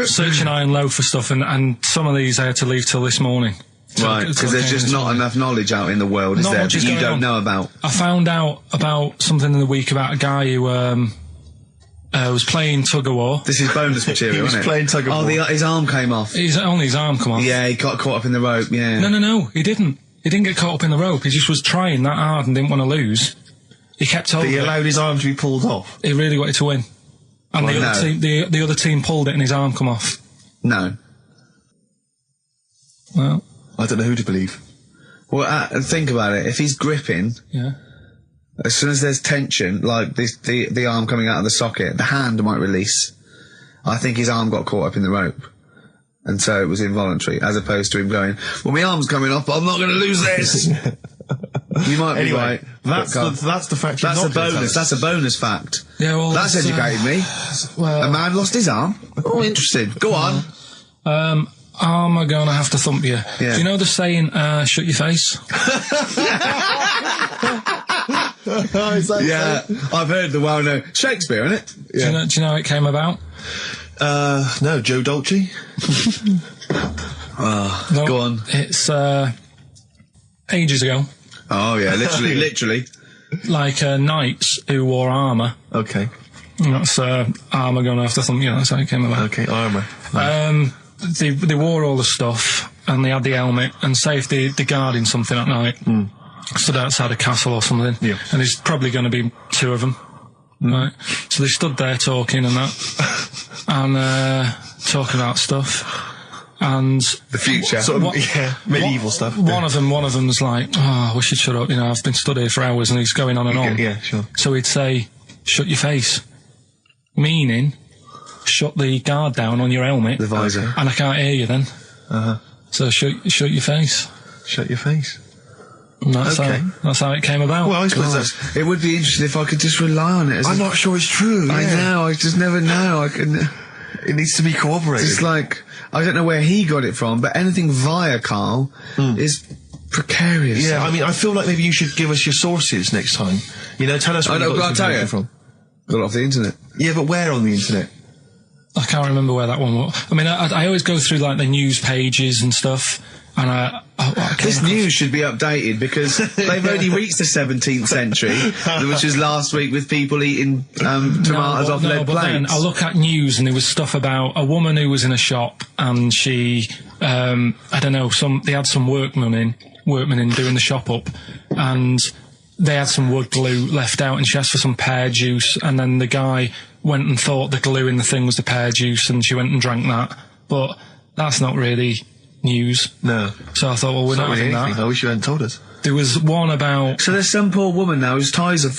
Searching high and low for stuff, and some of these I had to leave till this morning. Right, because there's just not enough knowledge out in the world, is there, that you don't know about? I found out about something in the week about a guy who, was playing tug-of-war. This is bonus material, He was isn't it? playing tug-of-war. Oh, his arm came off. Only his arm come off. Yeah, he got caught up in the rope, yeah. No, he didn't. He didn't get caught up in the rope. He just was trying that hard and didn't want to lose. He kept holding But he allowed his arm to be pulled off? He really wanted to win. And the other team pulled it and his arm come off. No. Well... I don't know who to believe. Well, think about it. If he's gripping... Yeah. As soon as there's tension, like the arm coming out of the socket, the hand might release. I think his arm got caught up in the rope. And so it was involuntary, as opposed to him going, well, my arm's coming off, but I'm not going to lose this. You might be right. That's the fact you're That's not a bonus. That's a bonus fact. Yeah, well... That's educated me. Well... A man lost his arm? Oh, interesting. Go on. Am I going to have to thump you? Yeah. Do you know the saying, shut your face? Yeah, I've heard the well-known Shakespeare, innit? Yeah. Do you know how it came about? No, Joe Dolce. No, go on. It's ages ago. Oh yeah, literally. Like knights who wore armour. Okay. That's armour going to have to thump you. That's how it came about. Okay, armour. They wore all the stuff and they had the helmet, and say if they're guarding something at night. Stood outside a castle or something, yeah. And there's probably going to be 2 of them, right? So they stood there talking and that, and talking about stuff, and the future, medieval stuff. One of them's like, "Oh, we should shut up. You know, I've been stood here for hours," and he's going on and on. Yeah, sure. So he'd say, "Shut your face," meaning, shut the guard down on your helmet, the visor, and I can't hear you then. So shut your face. Shut your face. And that's how it came about. Well, I suppose it would be interesting if I could just rely on it. I'm not sure it's true. I know, I just never know. It needs to be corroborated. It's like, I don't know where he got it from, but anything via Karl is precarious. Yeah, I mean, I feel like maybe you should give us your sources next time. You know, tell us where you got this information from. Got it off the internet. Yeah, but where on the internet? I can't remember where that one was. I mean, I always go through, like, the news pages and stuff, and this news should be updated, because they've only reached the 17th century, which was last week, with people eating tomatoes off lead plates. Then I look at news, and there was stuff about a woman who was in a shop, and she, I don't know, they had some workmen in doing the shop up, and they had some wood glue left out, and she asked for some pear juice, and then the guy went and thought the glue in the thing was the pear juice, and she went and drank that. But that's not really news. No. So I thought, well, we're not having that. I wish you hadn't told us. There was one about... So there's some poor woman now whose tiles have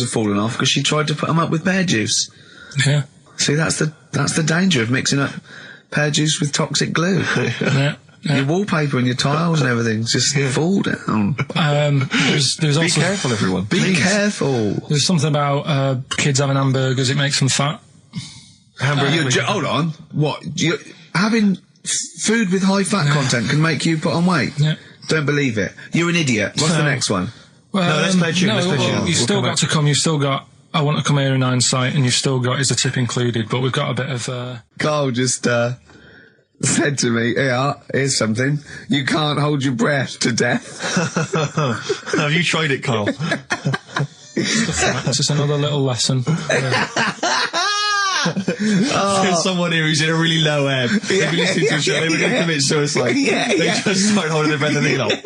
fallen off because she tried to put them up with pear juice. Yeah. See, that's the danger of mixing up pear juice with toxic glue. Yeah. Your wallpaper and your tiles and everything just fall down. There's Be also... careful, everyone. Be careful. There's something about kids having hamburgers, it makes them fat. Hold on. What? Having food with high fat content can make you put on weight? Yeah. Don't believe it. You're an idiot. What's the next one? Well, No, let's play a tune, No, let's play a tune. you've still got to come, you've still got... I want to come here in hindsight, and you've still got Is the Tip Included, but we've got a bit of... Carl just said to me, here's something. You can't hold your breath to death. Have you tried it, Karl? It's just another little lesson. There's someone here who's in a really low ebb. They've been listening to a show, they were going to commit suicide. They just start holding their breath and they like...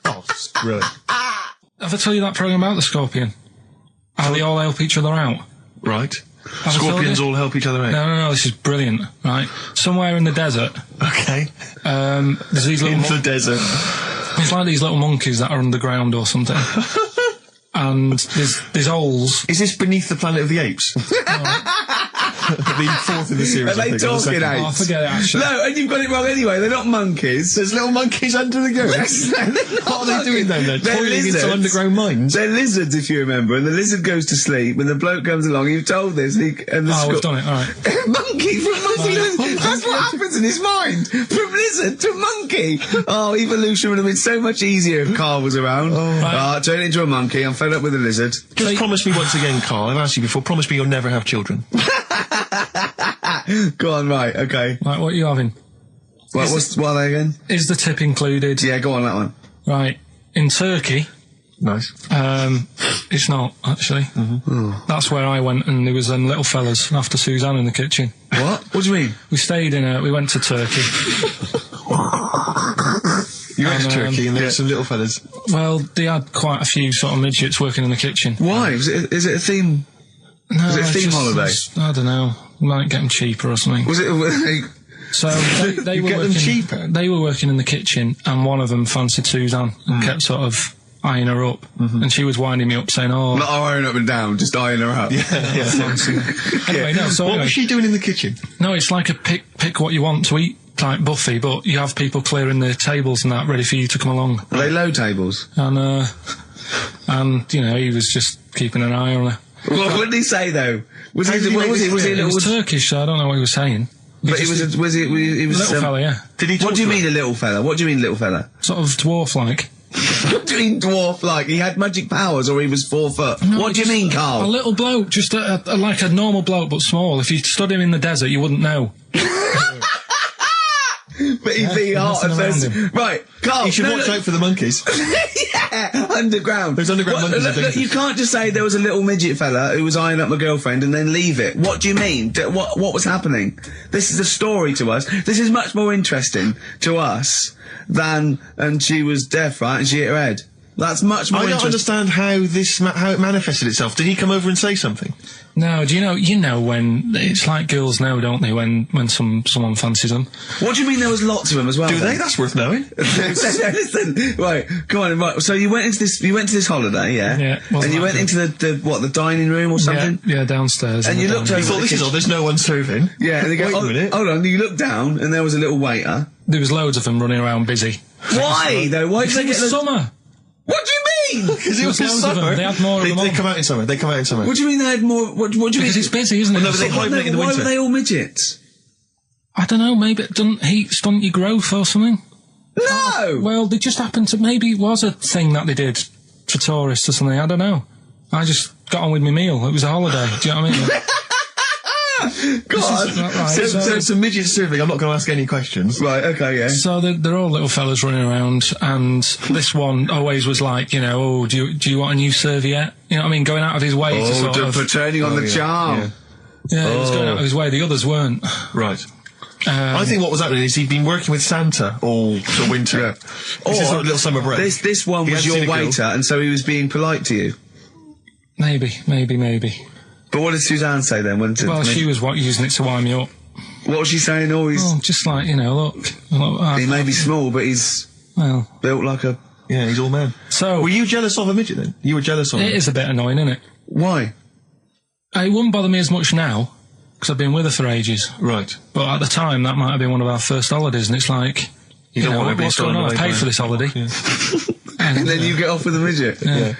Oh, it's brilliant. Have I told you that programme about the Scorpion? How they all help each other out? Right. I told Scorpions you? all help each other out. No, this is brilliant, right? Somewhere in the desert, Okay. there's these little... In the desert. It's like these little monkeys that are underground or something. And there's holes. Is this Beneath the Planet of the Apes? The fourth in the series. Are they I think, or the talking second. apes? Oh, I forget it, actually. No, and you've got it wrong anyway. They're not monkeys. There's little monkeys under the ground. What are they doing then? They're toiling into underground mines? They're lizards, if you remember, and the lizard goes to sleep, and the bloke comes along, you've told this, and We've done it, alright. Monkey from monkey. That's what happens in his mind. From lizard to monkey. Oh, evolution would have been so much easier if Karl was around. Turn it into a monkey. I'm fed up with a lizard. Just promise me once again, Karl, I've asked you before, promise me you'll never have children. Go on, right, okay. Right, what are you having? What are they again? Is the Tip Included? Yeah, go on, that one. Right. In Turkey, Nice. it's not, actually. That's where I went, and there was them little fellas after Suzanne in the kitchen. What? What do you mean? We went to Turkey. You went to Turkey and there were some little fellas. Well, they had quite a few sort of midgets working in the kitchen. Why? Is it a theme? No, Was it a theme holiday? I don't know. Might get them cheaper or something. Was it... So they were get them working, cheaper? They were working in the kitchen, and one of them fancied Suzanne and kept sort of eyeing her up, and she was winding me up saying, "Oh, Not eyeing up and down, just eyeing her up. anyway, no." So What anyway, was she doing in the kitchen? no, it's like a pick what you want to eat type buffet, but you have people clearing the tables and that ready for you to come along, Are they low tables? and you know, he was just keeping an eye on her. What did he say though? Was How he? did he What make was he? this Was he? clear? It was little- Turkish, so I don't know what he was saying. But he was. Was he? He was Little fella, yeah, Did he talk What do you to her? mean a little fella? What do you mean little fella? sort of dwarf-like. What do you mean dwarf like? He had magic powers or he was 4 foot? No, What do you just mean, A Karl? little bloke, just like a normal bloke, but small. If you stood him in the desert, you wouldn't know. But he'd be hot nothing and around says, him. right, Karl. You should watch out for the monkeys. Yeah, underground. There's underground monkeys Look, are look, you can't just say there was a little midget fella who was eyeing up my girlfriend and then leave it. What do you mean? What was happening? This is a story to us. This is much more interesting to us than, and she was deaf, right, and she hit her head. That's much more I don't interesting. understand how it manifested itself. Did he come over and say something? No, do you know when it's like girls know, don't they? When someone fancies them. What do you mean there was lots of them as well? Do then? they? That's worth knowing. Listen, right, come on, right. So you went into this holiday, yeah? Yeah, And you went wasn't into the dining room or something? Yeah, downstairs. And in you the looked dining You over room. thought, this is odd, there's no one serving. Yeah, and they go, Wait a minute. hold on, you looked down and there was a little waiter. There was loads of them running around busy. Why, though? Why did Because they it get was the... summer. What do you mean? Because it was There was loads of summer. them. They had more of them They on. come out in summer. They come out in summer. What do you mean they had more... What do you mean? Because it's busy, isn't it? Well, no, but they hibernate in the Why winter. were they all midgets? I don't know, maybe it doesn't heat stunt your growth or something. No! Well, they just happened to, maybe it was a thing that they did for tourists or something, I don't know. I just got on with my meal. It was a holiday, do you know what I mean? God. Right, So it's a midget serving. I'm not going to ask any questions. Right, okay, yeah. So they're all little fellas running around, and this one always was like, you know, oh, do you want a new serviette? You know what I mean? Going out of his way to sort of... for turning on the charm. yeah. Yeah, he was going out of his way. The others weren't. Right. I think what was happening is he'd been working with Santa all the winter. This is sort of little summer break. This one was your waiter, and so he was being polite to you. Maybe. But what did Suzanne say then? She was using it to wind me up. What was she saying? Just like, look. He may be small, but he's built like a... Yeah, he's all man. So... Were you jealous of a midget then? You were jealous of him? It is a bit annoying, isn't it? Why? It wouldn't bother me as much now, because I've been with her for ages. Right. But at the time, that might have been one of our first holidays, and it's like... You don't want to be what's going on? I paid for this holiday. Yeah. And then you get off with a midget? Yeah.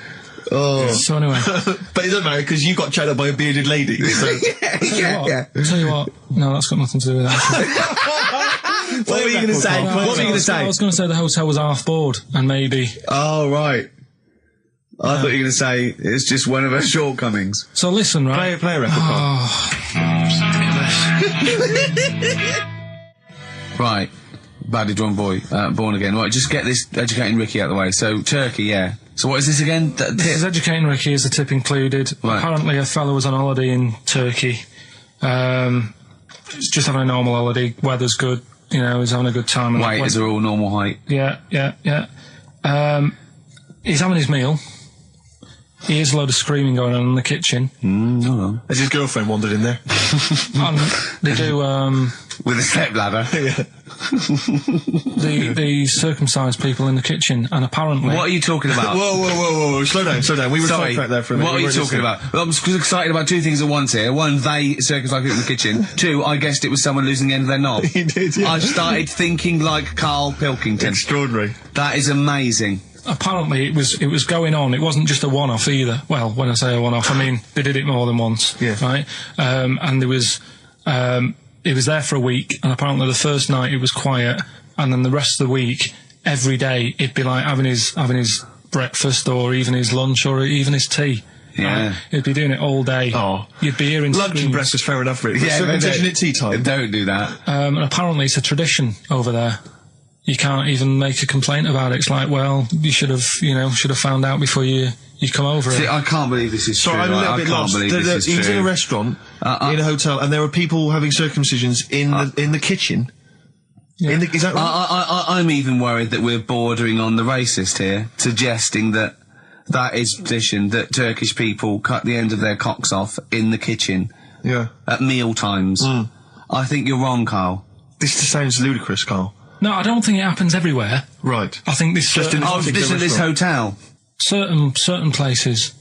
Oh. So anyway... But it doesn't matter, because you got chatted up by a bearded lady. So. Yeah. Tell you what, no, that's got nothing to do with that. What were you going to say? What were you going to say? I was going to say the hotel was half board, and maybe... Oh, right. I thought you were going to say it's just one of her shortcomings. So listen, right? Play a record, Karl. Right. Badly drawn boy, born again. Right, just get this educating Ricky out of the way. So, Turkey, yeah. So what is this again? This is educating Ricky, is the tip included. Right. Apparently a fellow was on holiday in Turkey. He's just having a normal holiday. Weather's good. He's having a good time. Waiters are all normal height. Yeah. He's having his meal. He hears a load of screaming going on in the kitchen. No. Has his girlfriend wandered in there? And they do, with a stepladder. Yeah. the circumcised people in the kitchen, and apparently... What are you talking about? Whoa. Slow down. We were sidetracked there for a minute. What are you talking about? Well, I'm excited about two things at once here. One, they circumcised people in the kitchen. Two, I guessed it was someone losing the end of their knob. He did, yeah. I started thinking like Karl Pilkington. Extraordinary. That is amazing. Apparently it was going on. It wasn't just a one-off either. Well, when I say a one-off, I mean they did it more than once. Yeah. Right? And there was... it was there for a week, and apparently the first night it was quiet, and then the rest of the week, every day, it'd be like having his breakfast, or even his lunch, or even his tea. Yeah. Right? He'd be doing it all day. Oh. You'd be hearing Lunch and screams. breakfast, fair enough, really. Yeah, Circumcision at tea time. Don't do that. And apparently it's a tradition over there. You can't even make a complaint about it. It's like, well, you should have found out before you come over. See, I can't believe this is true. Sorry, I'm a little bit lost. He was in a restaurant, in a hotel, and there were people having circumcisions in the kitchen. Yeah. Is that right? I'm even worried that we're bordering on the racist here, suggesting that is tradition, that Turkish people cut the end of their cocks off in the kitchen. Yeah. At meal times. I think you're wrong, Karl. This just sounds ludicrous, Karl. No, I don't think it happens everywhere. Right. I think this Just in this hotel. certain places,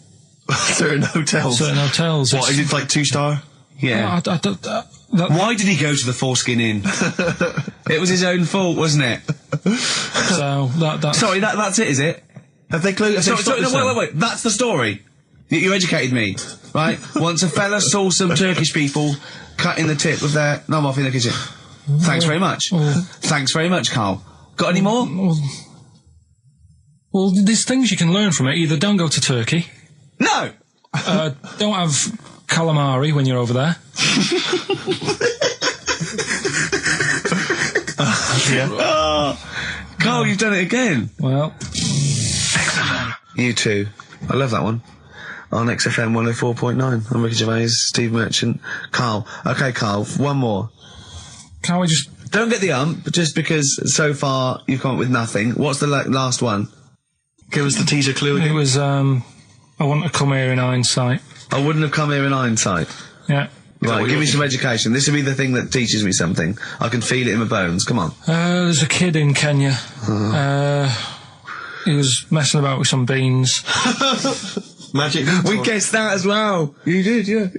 Certain hotels. certain hotels. What, is it like 2-star? Yeah. Why did he go to the Foreskin Inn? It was his own fault, wasn't it? So that Sorry, that's it, is it? Have they closed? Wait. That's the story. You educated me, right? Once a fella saw some Turkish people cutting the tip of their knob off in the kitchen. Thanks very much. Thanks very much, Karl. Got any more? Well, there's things you can learn from it. Either don't go to Turkey. No! Don't have calamari when you're over there. Karl, you've done it again. Well... XFM. You too. I love that one. On XFM 104.9. I'm Ricky Gervais, Steve Merchant, Karl. Okay, Karl, one more. Can't we just... Don't get the just because so far you've come up with nothing. What's the last one? Give us the teaser clue again. It was, I want to come here in hindsight. I wouldn't have come here in hindsight. Yeah. Right, give me some education. This will be the thing that teaches me something. I can feel it in my bones. Come on. There's a kid in Kenya. He was messing about with some beans. Magic. We guessed that as well. You did, yeah.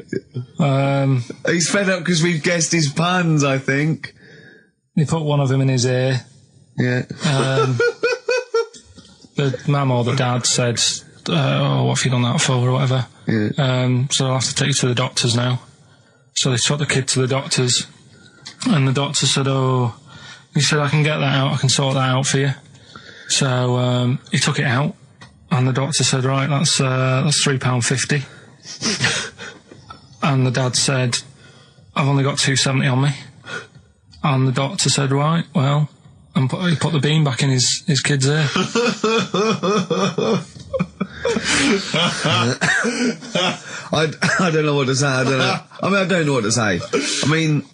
He's fed up because we've guessed his puns, I think. He put one of them in his ear. Yeah. The mum or the dad said, what have you done that for, or whatever. Yeah. So I'll have to take you to the doctors now. So they took the kid to the doctors, and the doctor said, he said, I can get that out, I can sort that out for you. So, he took it out, and the doctor said, right, that's £3.50. And the dad said, I've only got £2.70 on me. And the doctor said, right, well, and he put the bean back in his kid's ear. I don't know what to say. I don't know what to say. I mean,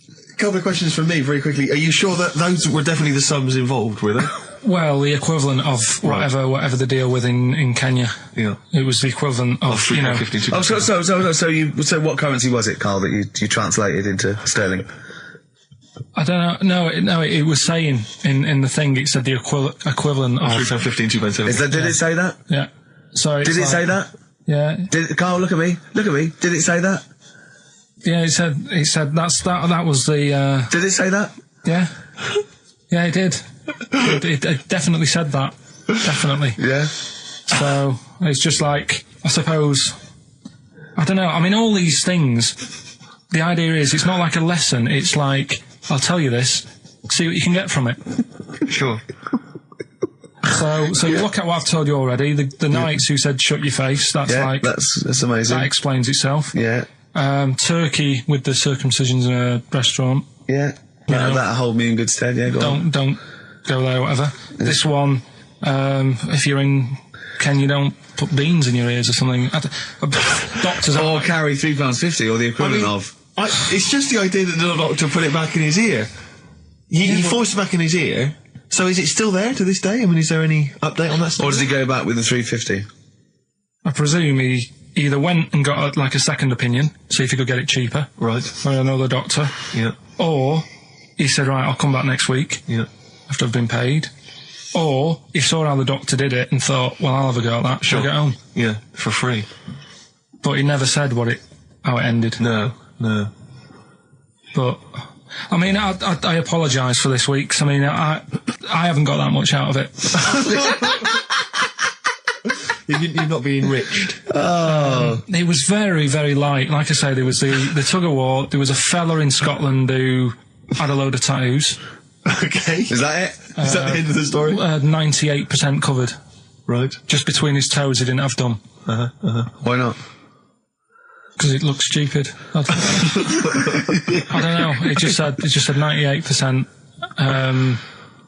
couple of questions from me, very quickly. Are you sure that those were definitely the sums involved, were they? Well, the equivalent of whatever the deal with in Kenya. Yeah. It was the equivalent of, you know... 52. Oh, so what currency was it, Karl, that you translated into sterling? I don't know. No, it was saying in the thing, it said the equivalent of... £3.15, £2.70. Did it say that? Yeah. So Did it say that? Yeah. Karl, look at me. Did it say that? Yeah, it said that was the... Did it say that? Yeah. Yeah, it did. It definitely said that. Definitely. Yeah. So, it's just like, I suppose... I don't know, I mean, all these things, the idea is, it's not like a lesson, it's like, I'll tell you this, see what you can get from it. Sure. So you look at what I've told you already, the Knights who said shut your face, that's that's amazing. that explains itself. Yeah. Turkey with the circumcisions in a restaurant. Yeah. That'll hold me in good stead, yeah, go on. Don't go there, whatever. This one, if you're in Kenya, don't put beans in your ears or something. Doctors or carry £3.50 or the equivalent of. It's just the idea that the doctor put it back in his ear. He forced it back in his ear. So is it still there to this day? I mean, is there any update on that stuff? Or does he go back with the £3.50? I presume he either went and got a second opinion, see if he could get it cheaper. Right. Or another doctor. Yeah. Or he said, right, I'll come back next week. Yeah. After I've been paid. Or he saw how the doctor did it and thought, well, I'll have a go at that. Sure. I'll get home. Yeah, for free. But he never said how it ended. No. But, I mean, I apologise for this week, 'cause I mean, I haven't got that much out of it. You're not being enriched. It was very, very light. Like I say, there was the tug of war, there was a fella in Scotland who had a load of tattoos. Okay. Is that it? Is that the end of the story? 98% covered. Right. Just between his toes, he didn't have done. Why not? Because it looked stupid. I don't know. It just said 98%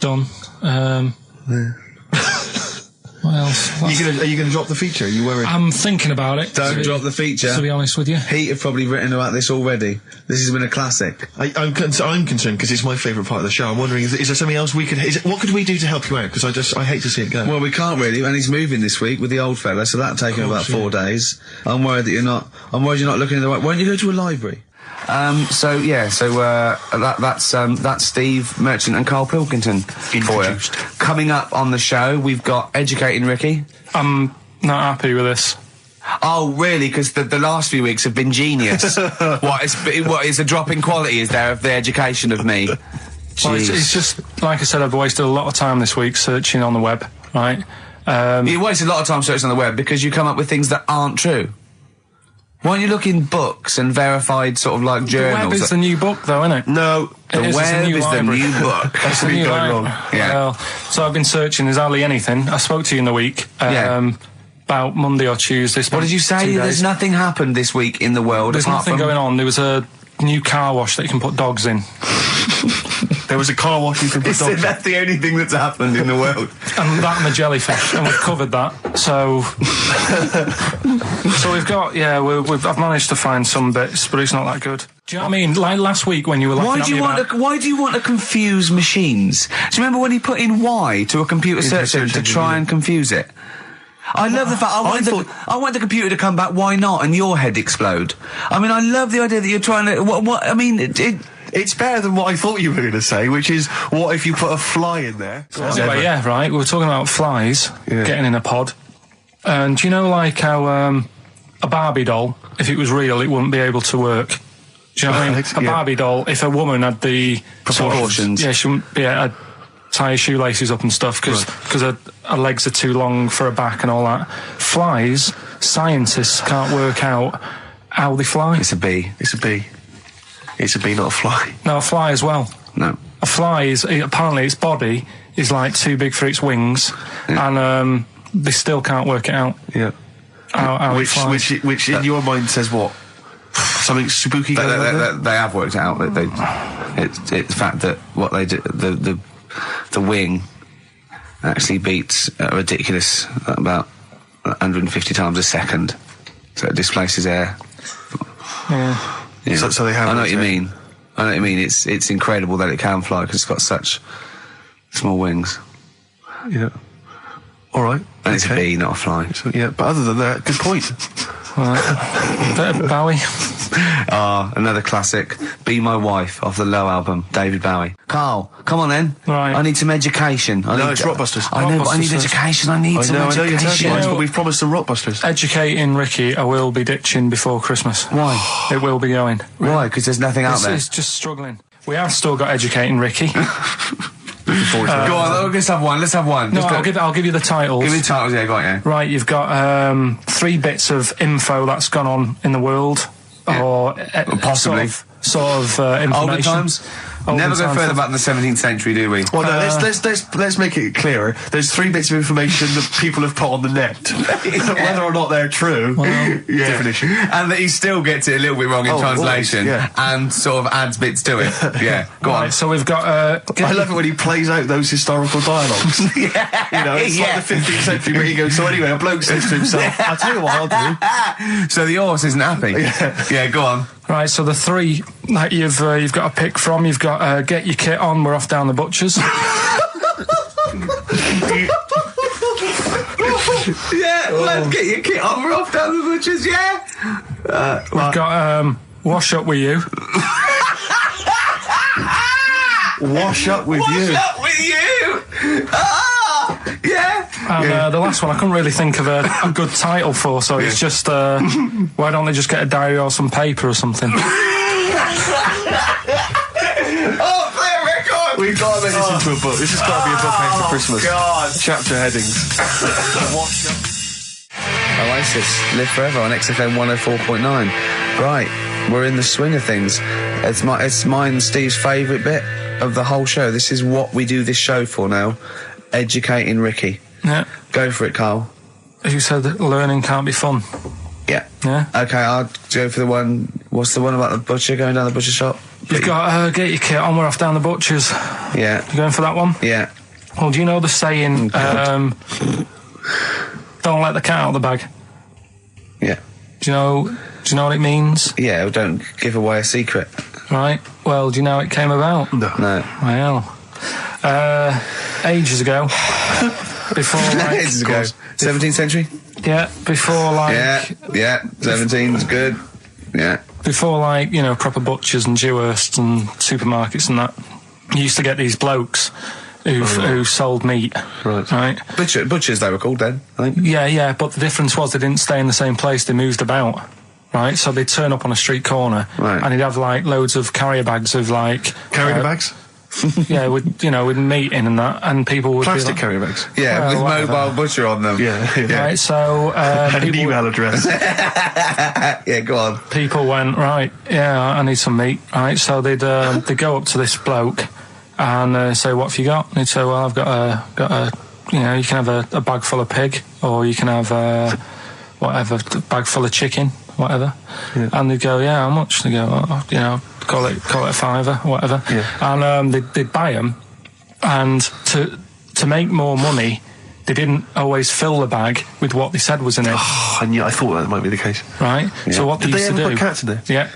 done. What else? Are you going to drop the feature? Are you worried? I'm thinking about it. Don't drop the feature. To be honest with you. Heat have probably written about this already. This has been a classic. I'm concerned because it's my favourite part of the show. I'm wondering, is there something else we could... what could we do to help you out? Because I hate to see it go. Well, we can't really, and he's moving this week with the old fella, so that'll take him about 4 days. I'm worried you're not looking in the right... Why don't you go to a library? That's Steve Merchant and Karl Pilkington for you. Coming up on the show, we've got Educating Ricky. I'm not happy with this. Oh, really? Because the last few weeks have been genius. What is a drop in quality, is there, of the education of me? Well, it's just, like I said, I've wasted a lot of time this week searching on the web, right? You wasted a lot of time searching on the web because you come up with things that aren't true. Why don't you look in books and verified sort of like journals? The web is the new book, though, isn't it? No, the web is the new book. That's the new wrong. Yeah. Well, so I've been searching. There's hardly anything. I spoke to you in the week. About Monday or Tuesday. What did you say? There's nothing happened this week in the world. There's nothing going on. There was a new car wash that you can put dogs in. There was a car wash you can put dogs in. That's the only thing that's happened in the world. And that and the jellyfish, and we've covered that. So, we've got, I've managed to find some bits, but it's not that good. Do you know what I mean? Like last week when you were why do you want to confuse machines? Do you remember when he put in Y to a computer search engine to try and confuse it? I love the fact I want the computer to come back. Why not? And your head explode. I mean, I love the idea that you're trying to. What? I mean, it's better than what I thought you were going to say, which is, what if you put a fly in there? Anyway, yeah, right. We were talking about flies getting in a pod, and do you know, like how a Barbie doll, if it was real, it wouldn't be able to work. Do you know what I mean? A Barbie doll, if a woman had the proportions, she wouldn't be able to tie her shoelaces up and stuff because her legs are too long for her back and all that. Flies, scientists can't work out how they fly. It's a bee, not a fly. No, a fly as well. No. A fly is, apparently its body is like too big for its wings, and they still can't work it out. Yeah. How it flies. Which in your mind says what? Something spooky going on? They have worked it out. It's the fact that what they do, the wing actually beats a ridiculous about 150 times a second, so it displaces air. Yeah. Yeah. So they have. I know what you mean. I know what I mean. It's incredible that it can fly because it's got such small wings. Yeah. All right. And it's a bee, not a fly. So, yeah, but other than that, good point. Bit of Bowie. Another classic. Be My Wife off the Low album, David Bowie. Karl, come on then. Right. I need some education. No, it's Rockbusters. I know, but I need Rockbusters. education. I need some I know you're education. terrible, but we've promised some Rockbusters. Educating Ricky, I will be ditching before Christmas. Why? It will be going. Why? Because there's nothing out there. It's just struggling. We have still got Educating Ricky. Go on, let's have one. Let's have one. No, I'll give you the titles. Give me the titles, yeah, go on, yeah. Right, you've got 3 bits of info that's gone on in the world, or possibly sort of information. Older times. Never go further back than the 17th century, do we? Well, no, let's make it clearer. There's 3 bits of information that people have put on the net. Whether or not they're true, different issue. And that he still gets it a little bit wrong in translation, and sort of adds bits to it. Yeah, go on. So we've got. I love it when he plays out those historical dialogues. It's like the 15th century where he goes, so anyway, a bloke says to himself, I'll tell you what I'll do. So the horse isn't happy. Yeah, go on. Right, so the 3 that you've got to pick from, you've got Get Your Kit On, We're Off Down the Butchers. Let's get your kit on, we're off down the butchers, We've got Wash Up With You. Wash up with you. Wash up with you! And the last one I couldn't really think of a good title for, so it's just why don't they just get a diary or some paper or something? Oh, play a record! We've got to make this into a book. This has got to be a book made for Christmas. God. Chapter headings. Wash up. Oasis, Live Forever on XFM 104.9. Right, we're in the swing of things. It's mine and Steve's favourite bit of the whole show. This is what we do this show for now. Educating Ricky. Yeah. Go for it, Karl. You said that learning can't be fun. Yeah. Yeah. Okay, I'll go for the one. What's the one about the butcher going down the butcher shop? You've got Get Your Kit On, We're Off Down the Butchers. Yeah. You going for that one? Yeah. Well, do you know the saying, don't let the cat out of the bag? Yeah. Do you know what it means? Yeah, don't give away a secret. Right. Well, do you know how it came about? No. Well, ages ago. Before, like... Ages ago. 17th century? Yeah, before, like... Yeah, 17's good. Yeah. Before, like, proper butchers and Dewhursts and supermarkets and that, you used to get these blokes who sold meat. Right. Butchers, they were called then, I think. Yeah, but the difference was they didn't stay in the same place, they moved about. Right, so they'd turn up on a street corner, and he'd have like loads of carrier bags of like Carrier bags? Yeah, with meat in and that, and people would Plastic be like, carrier bags. Yeah, with mobile butcher on them. Yeah. Right, so And an email address. Yeah, go on. People went, right, yeah, I need some meat. Right, so they'd go up to this bloke and say, what have you got? And he'd say, well, I've got a you can have a bag full of pig, or you can have a bag full of chicken, whatever. Yeah. And they'd go, yeah, how much? They go, call it a fiver, whatever. Yeah. And they'd buy them, and to make more money, they didn't always fill the bag with what they said was in it. Oh, I thought that might be the case. Right? Yeah. So what Did they they used ever to do... put cats in there? Yeah.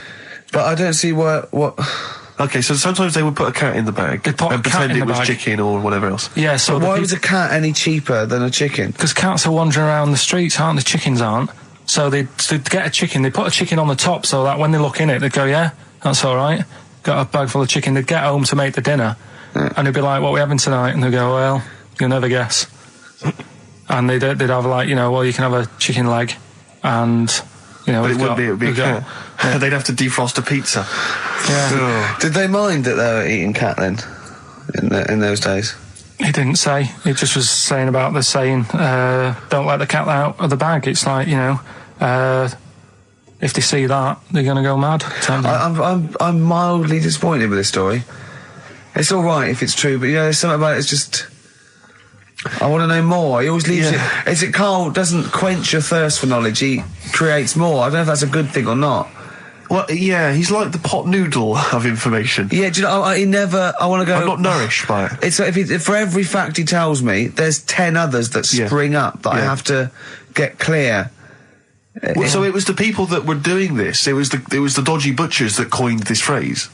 But I don't see what... Okay, so sometimes they would put a cat in the bag They'd put a and cat pretend in it the was bag. chicken or whatever else. Yeah, so... But why was a cat any cheaper than a chicken? Because cats are wandering around the streets, aren't they? Chickens aren't. So they'd get a chicken, they put a chicken on the top so that when they look in it, they'd go, yeah, that's all right. Got a bag full of chicken. They'd get home to make the dinner, and they'd be like, what are we having tonight? And they'd go, well, you'll never guess. And they'd have like, well, you can have a chicken leg, and, But it would be a cat. Yeah. They'd have to defrost a pizza. Yeah. Did they mind that they were eating cat then, in those days? He didn't say. He just was saying about the saying, don't let the cat out of the bag. It's like, if they see that, they're going to go mad. I'm mildly disappointed with this story. It's all right if it's true, but there's something about it. It's just I want to know more. He always leaves it. Is it Karl doesn't quench your thirst for knowledge? He creates more. I don't know if that's a good thing or not. Well, yeah, he's like the pot noodle of information. Yeah, do you know? He never. I want to go. I'm not nourished by it. It's like if for every fact he tells me, there's 10 others that spring up that I have to get clear. Well, so it was the people that were doing this. It was the dodgy butchers that coined this phrase.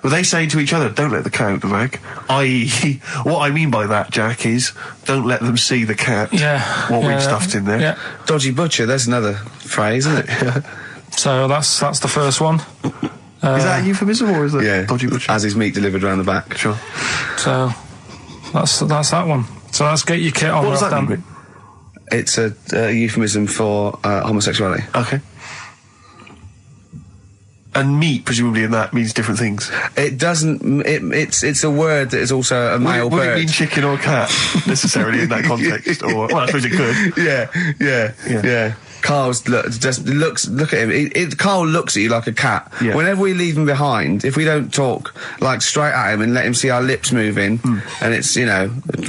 Were they saying to each other, don't let the cat out the bag? I.e., what I mean by that, Jack, is don't let them see the cat. Yeah. What we've stuffed in there. Yeah. Dodgy butcher, there's another phrase, isn't it? So that's the first one. Is that a euphemism or is it dodgy butcher? As his meat delivered around the back. Sure. So that's that one. So let's get your kit on. What does that mean? It's a euphemism for homosexuality. Okay. And meat, presumably, in that means different things. It doesn't. It's a word that is also a male would bird. it mean chicken or cat necessarily in that context? Or well, I suppose it could. Yeah. Carl's look at him. Carl looks at you like a cat. Yeah. Whenever we leave him behind, if we don't talk like straight at him and let him see our lips moving, and it's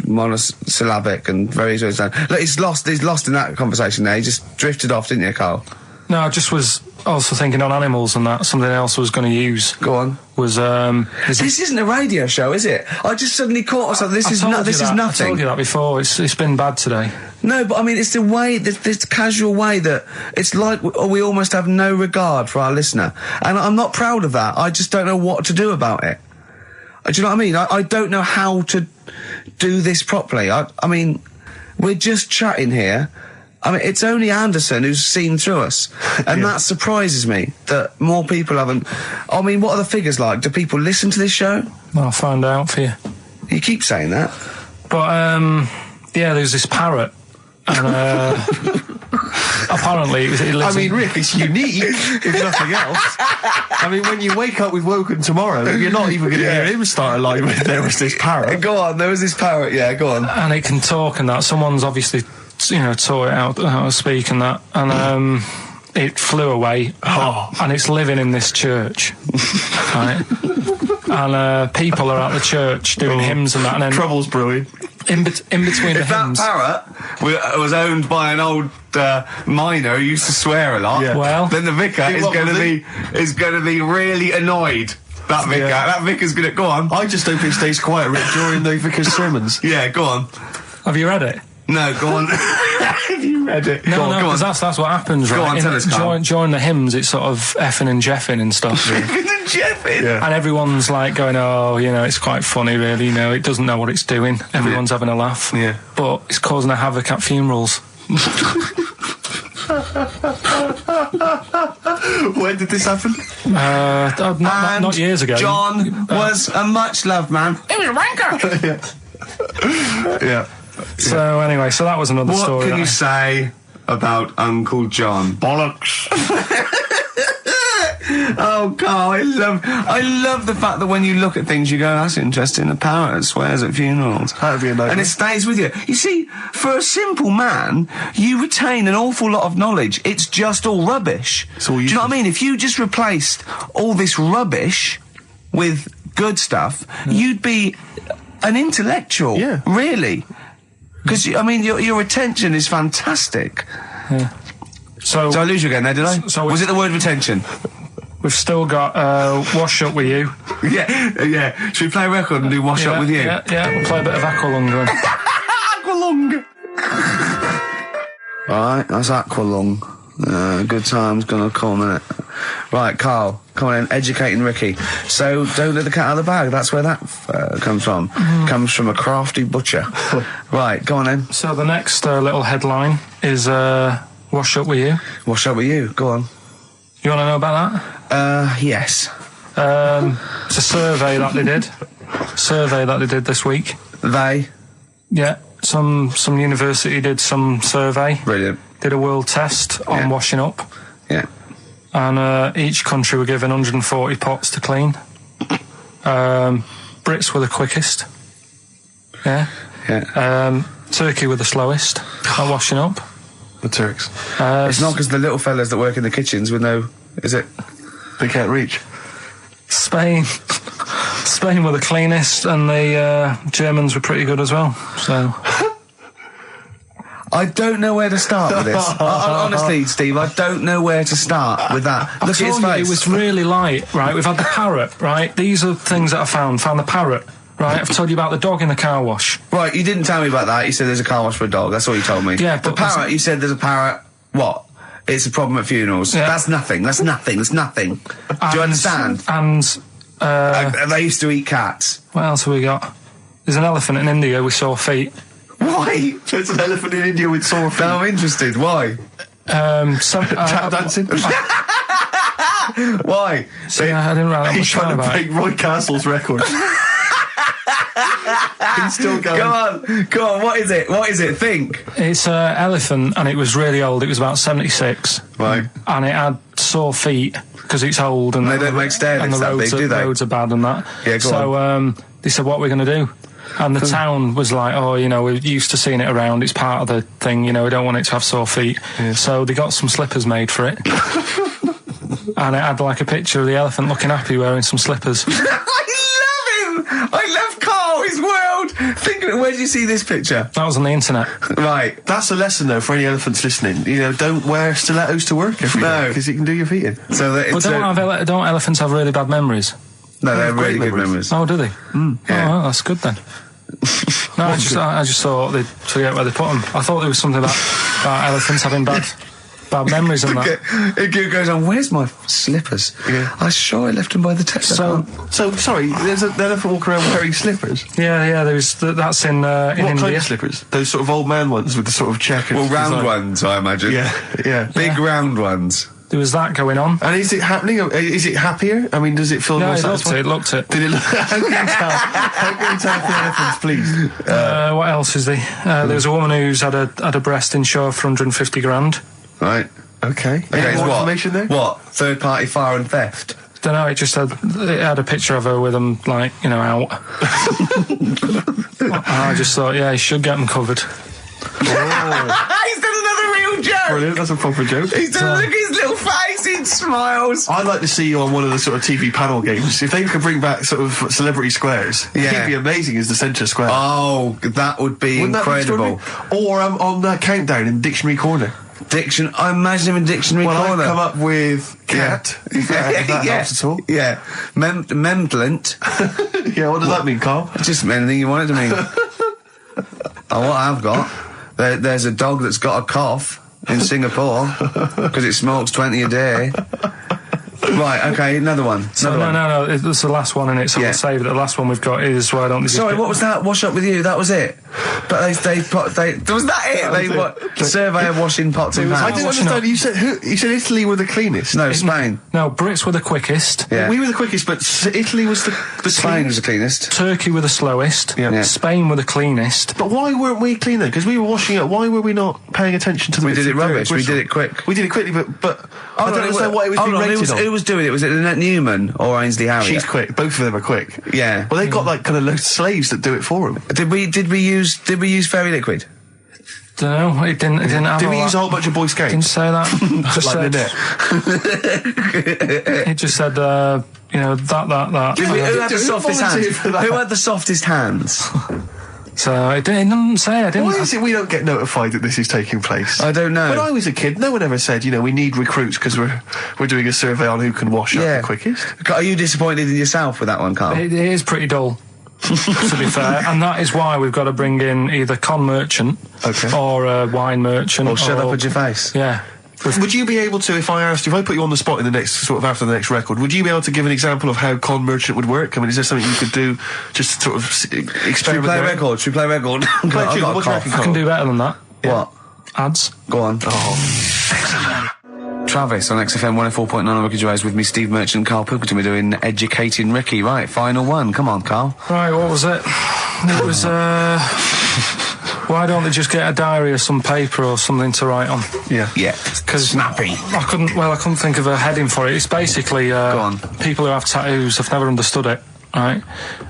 monosyllabic and very look, he's lost in that conversation there. He just drifted off, didn't you, Carl? No, I just was also thinking on animals and that. Something else I was going to use. Go on. Was this isn't a radio show, is it? I just suddenly caught myself. This is nothing. I told you that before. It's been bad today. No, but I mean, it's the way, this casual way that it's like we almost have no regard for our listener, and I'm not proud of that. I just don't know what to do about it. Do you know what I mean? I don't know how to do this properly. I mean, we're just chatting here. I mean, it's only Anderson who's seen through us, and that surprises me that more people haven't. I mean, what are the figures like? Do people listen to this show? I'll find out for you. You keep saying that. But, there's this parrot, and, apparently it lives Rick, it's unique, if nothing else. I mean, when you wake up with Woken tomorrow, you're not even going to hear him start a line with, there was this parrot. Go on, there was this parrot, go on. And it can talk and that. Someone's obviously, taught it how to speak and that. And, it flew away, and it's living in this church, right? And people are at the church doing hymns and that, and then trouble's brewing. In between the hymns. That parrot was owned by an old miner who used to swear a lot. Yeah. Well, then the vicar is going to be really annoyed. That vicar, that vicar's going to go on. I just hope it stays quiet, Rick, during the vicar's sermons. Yeah, go on. Have you read it? No, go on. Have you read it? No, because that's what happens, right? Go on, tell us, Karl. During the hymns, it's sort of effing and jeffing and stuff. Effing and jeffing? Yeah. And everyone's like going, it's quite funny, really, it doesn't know what it's doing. Everyone's having a laugh. Yeah. But it's causing a havoc at funerals. When did this happen? Not years ago. John was a much-loved man. He was a wanker! Yeah. So anyway, that was another story. What can you say about Uncle John? Bollocks. Oh, Karl, I love the fact that when you look at things, you go, that's interesting. A parrot swears at funerals. That'd be a nightmare. And it stays with you. You see, for a simple man, you retain an awful lot of knowledge. It's just all rubbish. Do you know what I mean? If you just replaced all this rubbish with good stuff, you'd be an intellectual. Yeah. Really. Because, your retention is fantastic. Yeah. So Did I lose you again there, did I? Was it the word retention? We've still got Wash Up With You. Yeah. Should we play a record and do Wash Up With You? Yeah, we'll play a bit of Aqualung then. Aqualung! Alright, that's Aqualung. Good time's gonna come, innit? Right, Karl, come on in, educating Ricky. So, don't let the cat out of the bag, that's where that comes from. Comes from a crafty butcher. Right, go on then. So the next little headline is Wash Up With You. Wash Up With You, go on. You want to know about that? Yes. It's a survey that they did this week. They? Yeah, some university did some survey. Brilliant. Did a world test on washing up. Yeah. And each country were given 140 pots to clean. Brits were the quickest. Yeah. Turkey were the slowest at washing up. The Turks. It's not because the little fellas that work in the kitchens with no... Is it? They can't reach. Spain were the cleanest, and the Germans were pretty good as well. So... I don't know where to start with this. Honestly, Steve, I don't know where to start with that. Look at his face. It was really light, right? We've had the parrot, right? These are things that I found. Found the parrot, right? I've told you about the dog in the car wash. Right, you didn't tell me about that. You said there's a car wash for a dog. That's all you told me. Yeah, the but parrot, you said there's a parrot. What? It's a problem at funerals. Yeah. That's nothing. Do you understand? And They used to eat cats. What else have we got? There's an elephant in India with sore feet. Why? There's an elephant in India with sore feet. Now I'm interested. Why? Tap dancing? Why? I didn't write that He's much trying down to about break it. Roy Castle's record. He's still going. Go on, what is it? What is it? Think. It's an elephant, and it was really old. It was about 76. Right. And it had sore feet because it's old, and They don't make stair and the lifts that roads, big, do they? roads are bad and that. Yeah, go so they said, "What are we going to do?" And the town was like, "Oh, you know, we're used to seeing it around. It's part of the thing. You know, we don't want it to have sore feet." Yeah. So they got some slippers made for it, and it had like a picture of the elephant looking happy wearing some slippers. I love him. I love Karl. His world. Think of it. Where did you see this picture? That was on the internet. Right. That's a lesson, though, for any elephants listening. You know, don't wear stilettos to work every day, because it can do your feet in. So that But it's don't elephants have really bad memories? no, they're great really good memories. memories. Oh, do they? Yeah. Oh, well, that's good then. No, I just thought they'd forget where they put them. I thought there was something about elephants having bad memories and that. It goes on. Where's my slippers? Yeah. I'm sure I left them by the test. So, sorry, there's an elephant walking around wearing slippers. Yeah, that's in What India. kind of slippers? Those sort of old man ones with the sort of checkered round design. ones, I imagine. Yeah. Big round ones. There was that going on. And is it happening? Is it happier? I mean, does it feel No, more it satisfying? looked it. Did it look? How can you tell? How can you tell for elephants, please? What else is there? There was a woman who's had a breast insured for 150 grand. Right. Okay. Okay, Any more what? information there? What? Third party fire and theft? Don't know, it just had a picture of her with them, like, you know, out. I just thought, yeah, he should get them covered. He's done another real joke. Brilliant. That's a proper joke. He's done. Look at his little face. He smiles. I'd like to see you on one of the sort of TV panel games. If they could bring back sort of celebrity squares, Yeah. he'd be amazing as the centre square. Oh, that would be Wouldn't that be incredible. extraordinary? Or on Countdown in Dictionary Corner. I imagine him in Dictionary Well, Corner. I've come up with cat. If that helps at all. Yeah. Memblent. Yeah, what does that mean, Karl? Just anything you want it to mean. Oh, what I've got, there's a dog that's got a cough in Singapore because it smokes 20 a day. Right, okay, another one. No, it's the last one in it, so Yeah. we'll save it. The last one we've got is why don't they just Sorry, get- what was that? Wash up with you? That was it. But was that it? Survey of washing pots and I pans. didn't washing understand. You said Italy were the cleanest. No, Spain. No, Brits were the quickest. Yeah. We were the quickest, but Italy was the Spain was cleanest. the cleanest. Turkey were the slowest. Yeah. Spain were the cleanest. But why weren't we clean then? Because we were washing up. Why were we not paying attention to the? We bits did it of dirt rubbish. We bristle? did it quick. We did it quickly, but I don't understand why it was being rated on. Who was doing it? Was it Lynette Newman or Ainsley Harriott? She's quick. Both of them are quick. Yeah. Well, they've got like kind of loads of slaves that do it for them. Did we use fairy liquid? Don't know. It didn't have. Did all we use that. a whole bunch of Boy Scouts? Didn't say that. Just like said, Lynette. it just said, that. Who had the Who softest volunteered hands? for that? Who had the softest hands? So it didn't say. I didn't. Why is it we don't get notified that this is taking place? I don't know. When I was a kid, no one ever said, we need recruits because we're doing a survey on who can wash up Yeah. the quickest. Are you disappointed in yourself with that one, Karl? It is pretty dull, to be fair, and that is why we've got to bring in either con merchant, Okay. or a wine merchant, Or shut up at your face. Yeah. Would you be able to, if I put you on the spot in the next, sort of after the next record, would you be able to give an example of how con merchant would work? I mean, is there something you could do just to sort of Should we experiment? play a there? record? Should we play a record? I've Play a tune. got a What do you cough. reckon, I can do better than that. What? Ads. Go on. XFM. Travis on XFM 104.9 on Ricky Gervais with me, Steve Merchant and Karl Pilkington. We're doing Educating Ricky. Right, final one. Come on, Karl. Right, what was it? It was, why don't they just get a diary or some paper or something to write on? Yeah. Yeah. Because Snappy. I couldn't think of a heading for it. It's basically Go on. people who have tattoos. I've never understood it. Right,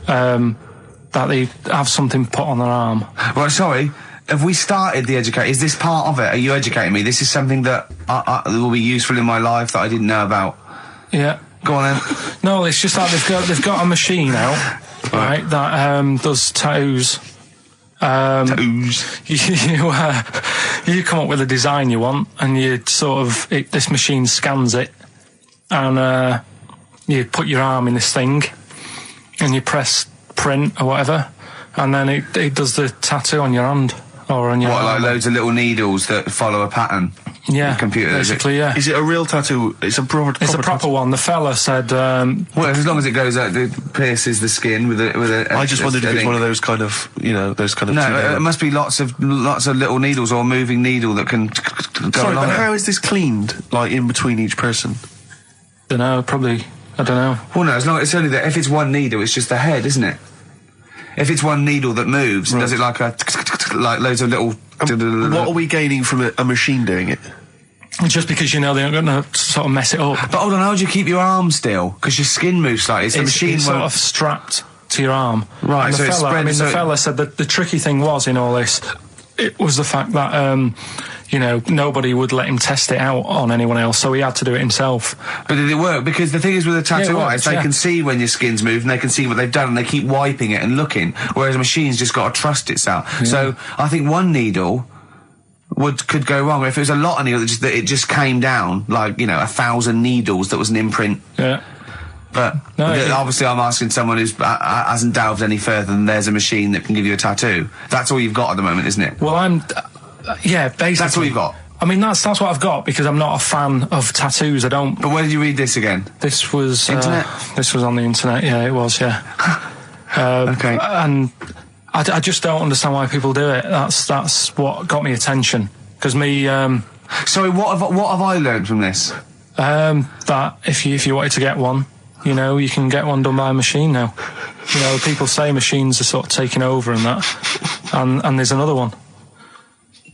that they have something put on their arm. Right, sorry. Have we started the educate? Is this part of it? Are you educating me? This is something that will be useful in my life that I didn't know about. Yeah. Go on then. No, it's just that they've got a machine out, right, that does tattoos. Tattoos. You come up with a design you want, and you this machine scans it, and you put your arm in this thing, and you press print or whatever, and then it does the tattoo on your hand or on your What, arm. like loads of little needles that follow a pattern? Yeah, computer. basically, yeah. Is it a real tattoo? It's a proper. It's a proper one. The fella said. Well, as long as it goes out, it pierces the skin with a. I just wondered if it's one of those kind of, those kind of. No, it must be lots of little needles or a moving needle that can go Sorry, along but it. how is this cleaned? Like in between each person? Don't know. Probably. I don't know. Well, no, as long it's only that if it's one needle, it's just the head, isn't it? If it's one needle that moves, and does it like like loads of little. What are we gaining from a machine doing it? Just because they're not going to sort of mess it up. But hold on, how do you keep your arm still? Because your skin moves slightly. So the machine it's won't. sort of strapped to your arm. Right, And so the it's fella, spread- I mean, so the it- fella said that the tricky thing was in all this, it was the fact that, nobody would let him test it out on anyone else, so he had to do it himself. But did it work? Because the thing is with a tattoo Yeah, it artist, works, they can see when your skin's moved and they can see what they've done and they keep wiping it and looking. Whereas a machine's just got to trust itself. Yeah. So I think one needle could go wrong. If it was a lot of needles that it just came down, like, 1,000 needles that was an imprint. Yeah. But No, obviously I'm asking someone who hasn't delved any further than there's a machine that can give you a tattoo. That's all you've got at the moment, isn't it? Well, yeah, basically. That's all you've got. I mean, that's what I've got because I'm not a fan of tattoos. I don't. But where did you read this again? This was Internet? This was on the internet. Yeah, it was. Yeah. Okay. And I just don't understand why people do it. That's what got me attention. Because me. Sorry, what have I learned from this? That if you wanted to get one, you can get one done by a machine now. People say machines are sort of taking over and that, and there's another one.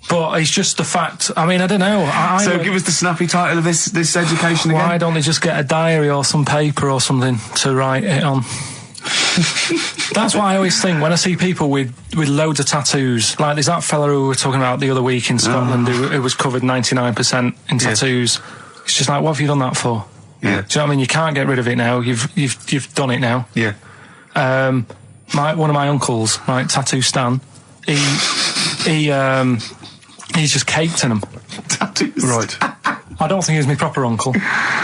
But it's just the fact. I mean, I don't know. So give us the snappy title of this education again. Why don't they just get a diary or some paper or something to write it on? That's what I always think when I see people with loads of tattoos. Like there's that fella who we were talking about the other week in Scotland who was covered 99% in tattoos. It's just like, what have you done that for? Yeah. Do you know what I mean? You can't get rid of it now. You've done it now. Yeah. One of my uncles, right, Tattoo Stan, he's just caked in them. Tattoos. Right. I don't think he's my proper uncle,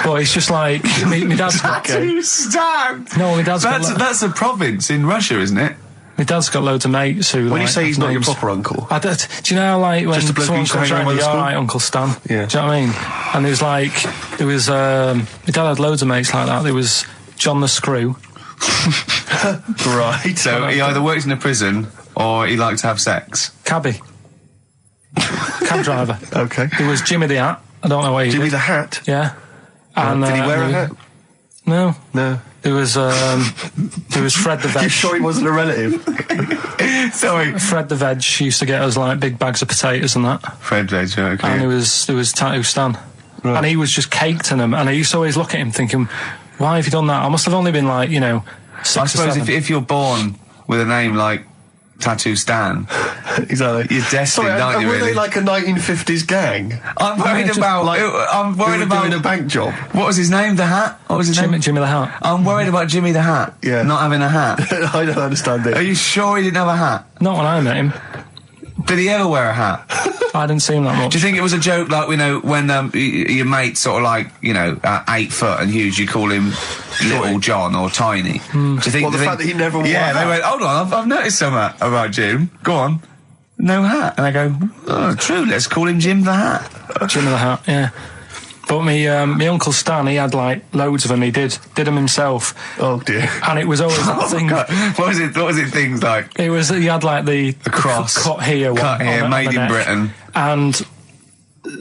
but it's just like my dad's got. Tattoo Stan. No, my dad's got. That's a province in Russia, isn't it? My dad's got loads of mates who. When you say he's not your names. proper uncle, Do you know, like, when Just a bloke who someone used to comes hang around around, with the all school? right, Uncle Stan. Yeah. Do you know what I mean? And my dad had loads of mates like that. There was John the Screw. right? So he either works in a prison or he likes to have sex. Cabbie. Cab driver. Okay. There was Jimmy the Hat. I don't know where he Jimmy did. the Hat. Yeah. And, Did he wear a hat? No. No. There was Fred the Veg. You sure he wasn't a relative? Sorry. Fred the Veg used to get us like big bags of potatoes and that. Fred Veg, okay. And there was Tattoo Stan. Right. And he was just caked in them. And I used to always look at him thinking, why have you done that? I must have only been like, 6 I or suppose 7. if you're born with a name like Tattoo Stan, Exactly. you're destined, Sorry, aren't you, were really? they like a 1950s gang? I'm worried about... I'm Who worried were about... doing a bank job? What was his name? The Hat? What was his name? Jimmy the Hat. I'm worried about Jimmy the Hat. Yeah. Not having a hat. I don't understand Are it. you sure he didn't have a hat? Not when I met him. Did he ever wear a hat? I didn't see him that much. Do you think it was a joke, like, when your mate's sort of like, 8 foot and huge, you call him Little John or Tiny? Do you think... Well, the fact that he never wore Yeah, a they hat. went, hold on, I've noticed something about Jim. Go on. No hat. And I go, oh, true, let's call him Jim the Hat. Jimmy the Hat, yeah. But my Uncle Stan, he had like loads of them. He did them himself. Oh dear. And it was always that Oh, thing. God. What was it things like? He had like the cross. cut here, Cut one here, on made the in neck. Britain. And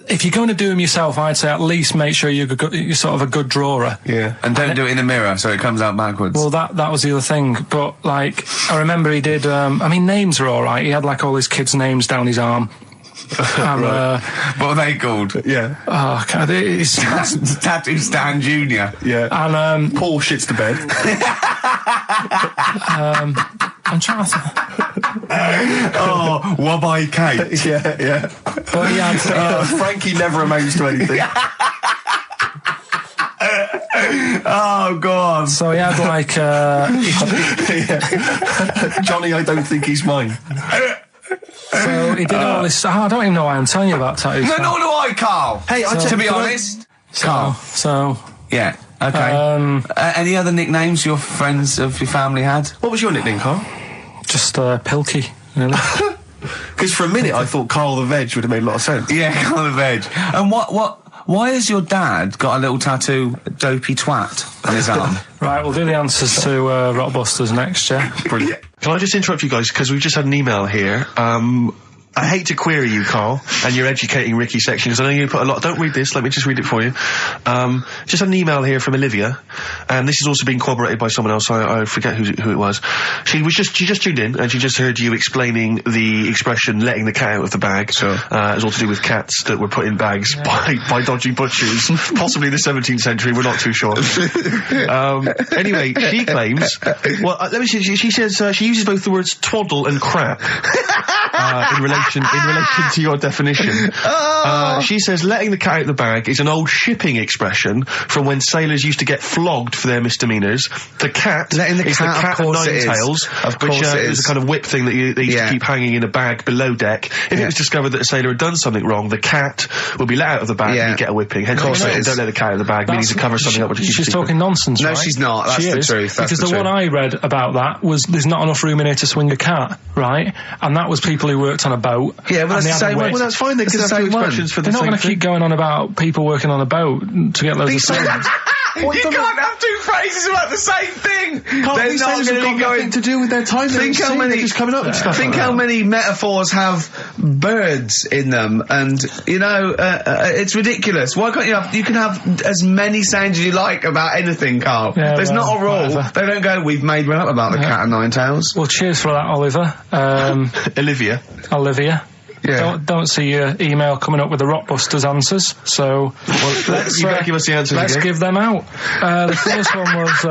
if you're going to do them yourself, I'd say at least make sure you're sort of a good drawer. Yeah. And don't do it in the mirror so it comes out backwards. Well, that was the other thing. But like, I remember he did. Names are all right. He had like all his kids' names down his arm. And, what are they called? Yeah. oh, God, it's Tattoo Stan Jr. Yeah. and Paul shits the bed. I'm trying to. Oh, Wabbai Kate. yeah. But he had. Frankie never amounts to anything. Oh, God. So he had like. Johnny, I don't think he's mine. So he did all this. I don't even know why I'm telling you about tattoos. No, nor do I, Carl. Hey, to be honest, Carl. So Yeah. Okay. Any other nicknames your friends of your family had? What was your nickname, Karl? just Pilky, really. Because for a minute I thought Karl the Veg would have made a lot of sense. Yeah, Karl the Veg. And why has your dad got a little tattoo, dopey twat, on his arm? Right, we'll do the answers to Rockbusters next, yeah? Brilliant. Can I just interrupt you guys, because we've just had an email here. I hate to query you, Karl, and your educating Ricky section, because I know you put a lot... Don't read this, let me just read it for you. Just had an email here from Olivia, and this has also been corroborated by someone else, I forget who it was. She just tuned in, and she just heard you explaining the expression, letting the cat out of the bag. Sure. It's all to do with cats that were put in bags by dodgy butchers, possibly the 17th century, we're not too sure. Anyway, she claims... Well, let me see, she says she uses both the words twaddle and crap in relation to your definition. She says letting the cat out of the bag is an old shipping expression from when sailors used to get flogged for their misdemeanours. The cat letting the is cat, the cat of nine tails, which is a kind of whip thing that they used to keep hanging in a bag below deck. If it was discovered that a sailor had done something wrong, the cat would be let out of the bag and you'd get a whipping. Hence, don't let the cat out of the bag, meaning to cover something up. Which she's talking nonsense, no, right? No, she's not. That's the truth. Because the one I read about that was there's not enough room in here to swing a cat, right? And that was people who worked on a boat. Yeah, well, that's the same one. Well, that's fine. They could have two expressions for the same thing. They're not going to keep going on about people working on a boat to get loads of things. You can't have two phrases about the same thing. They're not going to be going to do with their time. Think how many just coming up and stuff. Think how many metaphors have birds in them, and it's ridiculous. Why can't you can have as many sounds as you like about anything, Karl? Yeah, there's not a rule. Whatever. They don't go. We've made one up about the cat and nine tails. Well, cheers for that, Oliver. Olivia. Yeah. Don't see your email coming up with the Rockbusters answers, so you better give us the answers let's again. give them out. The first one was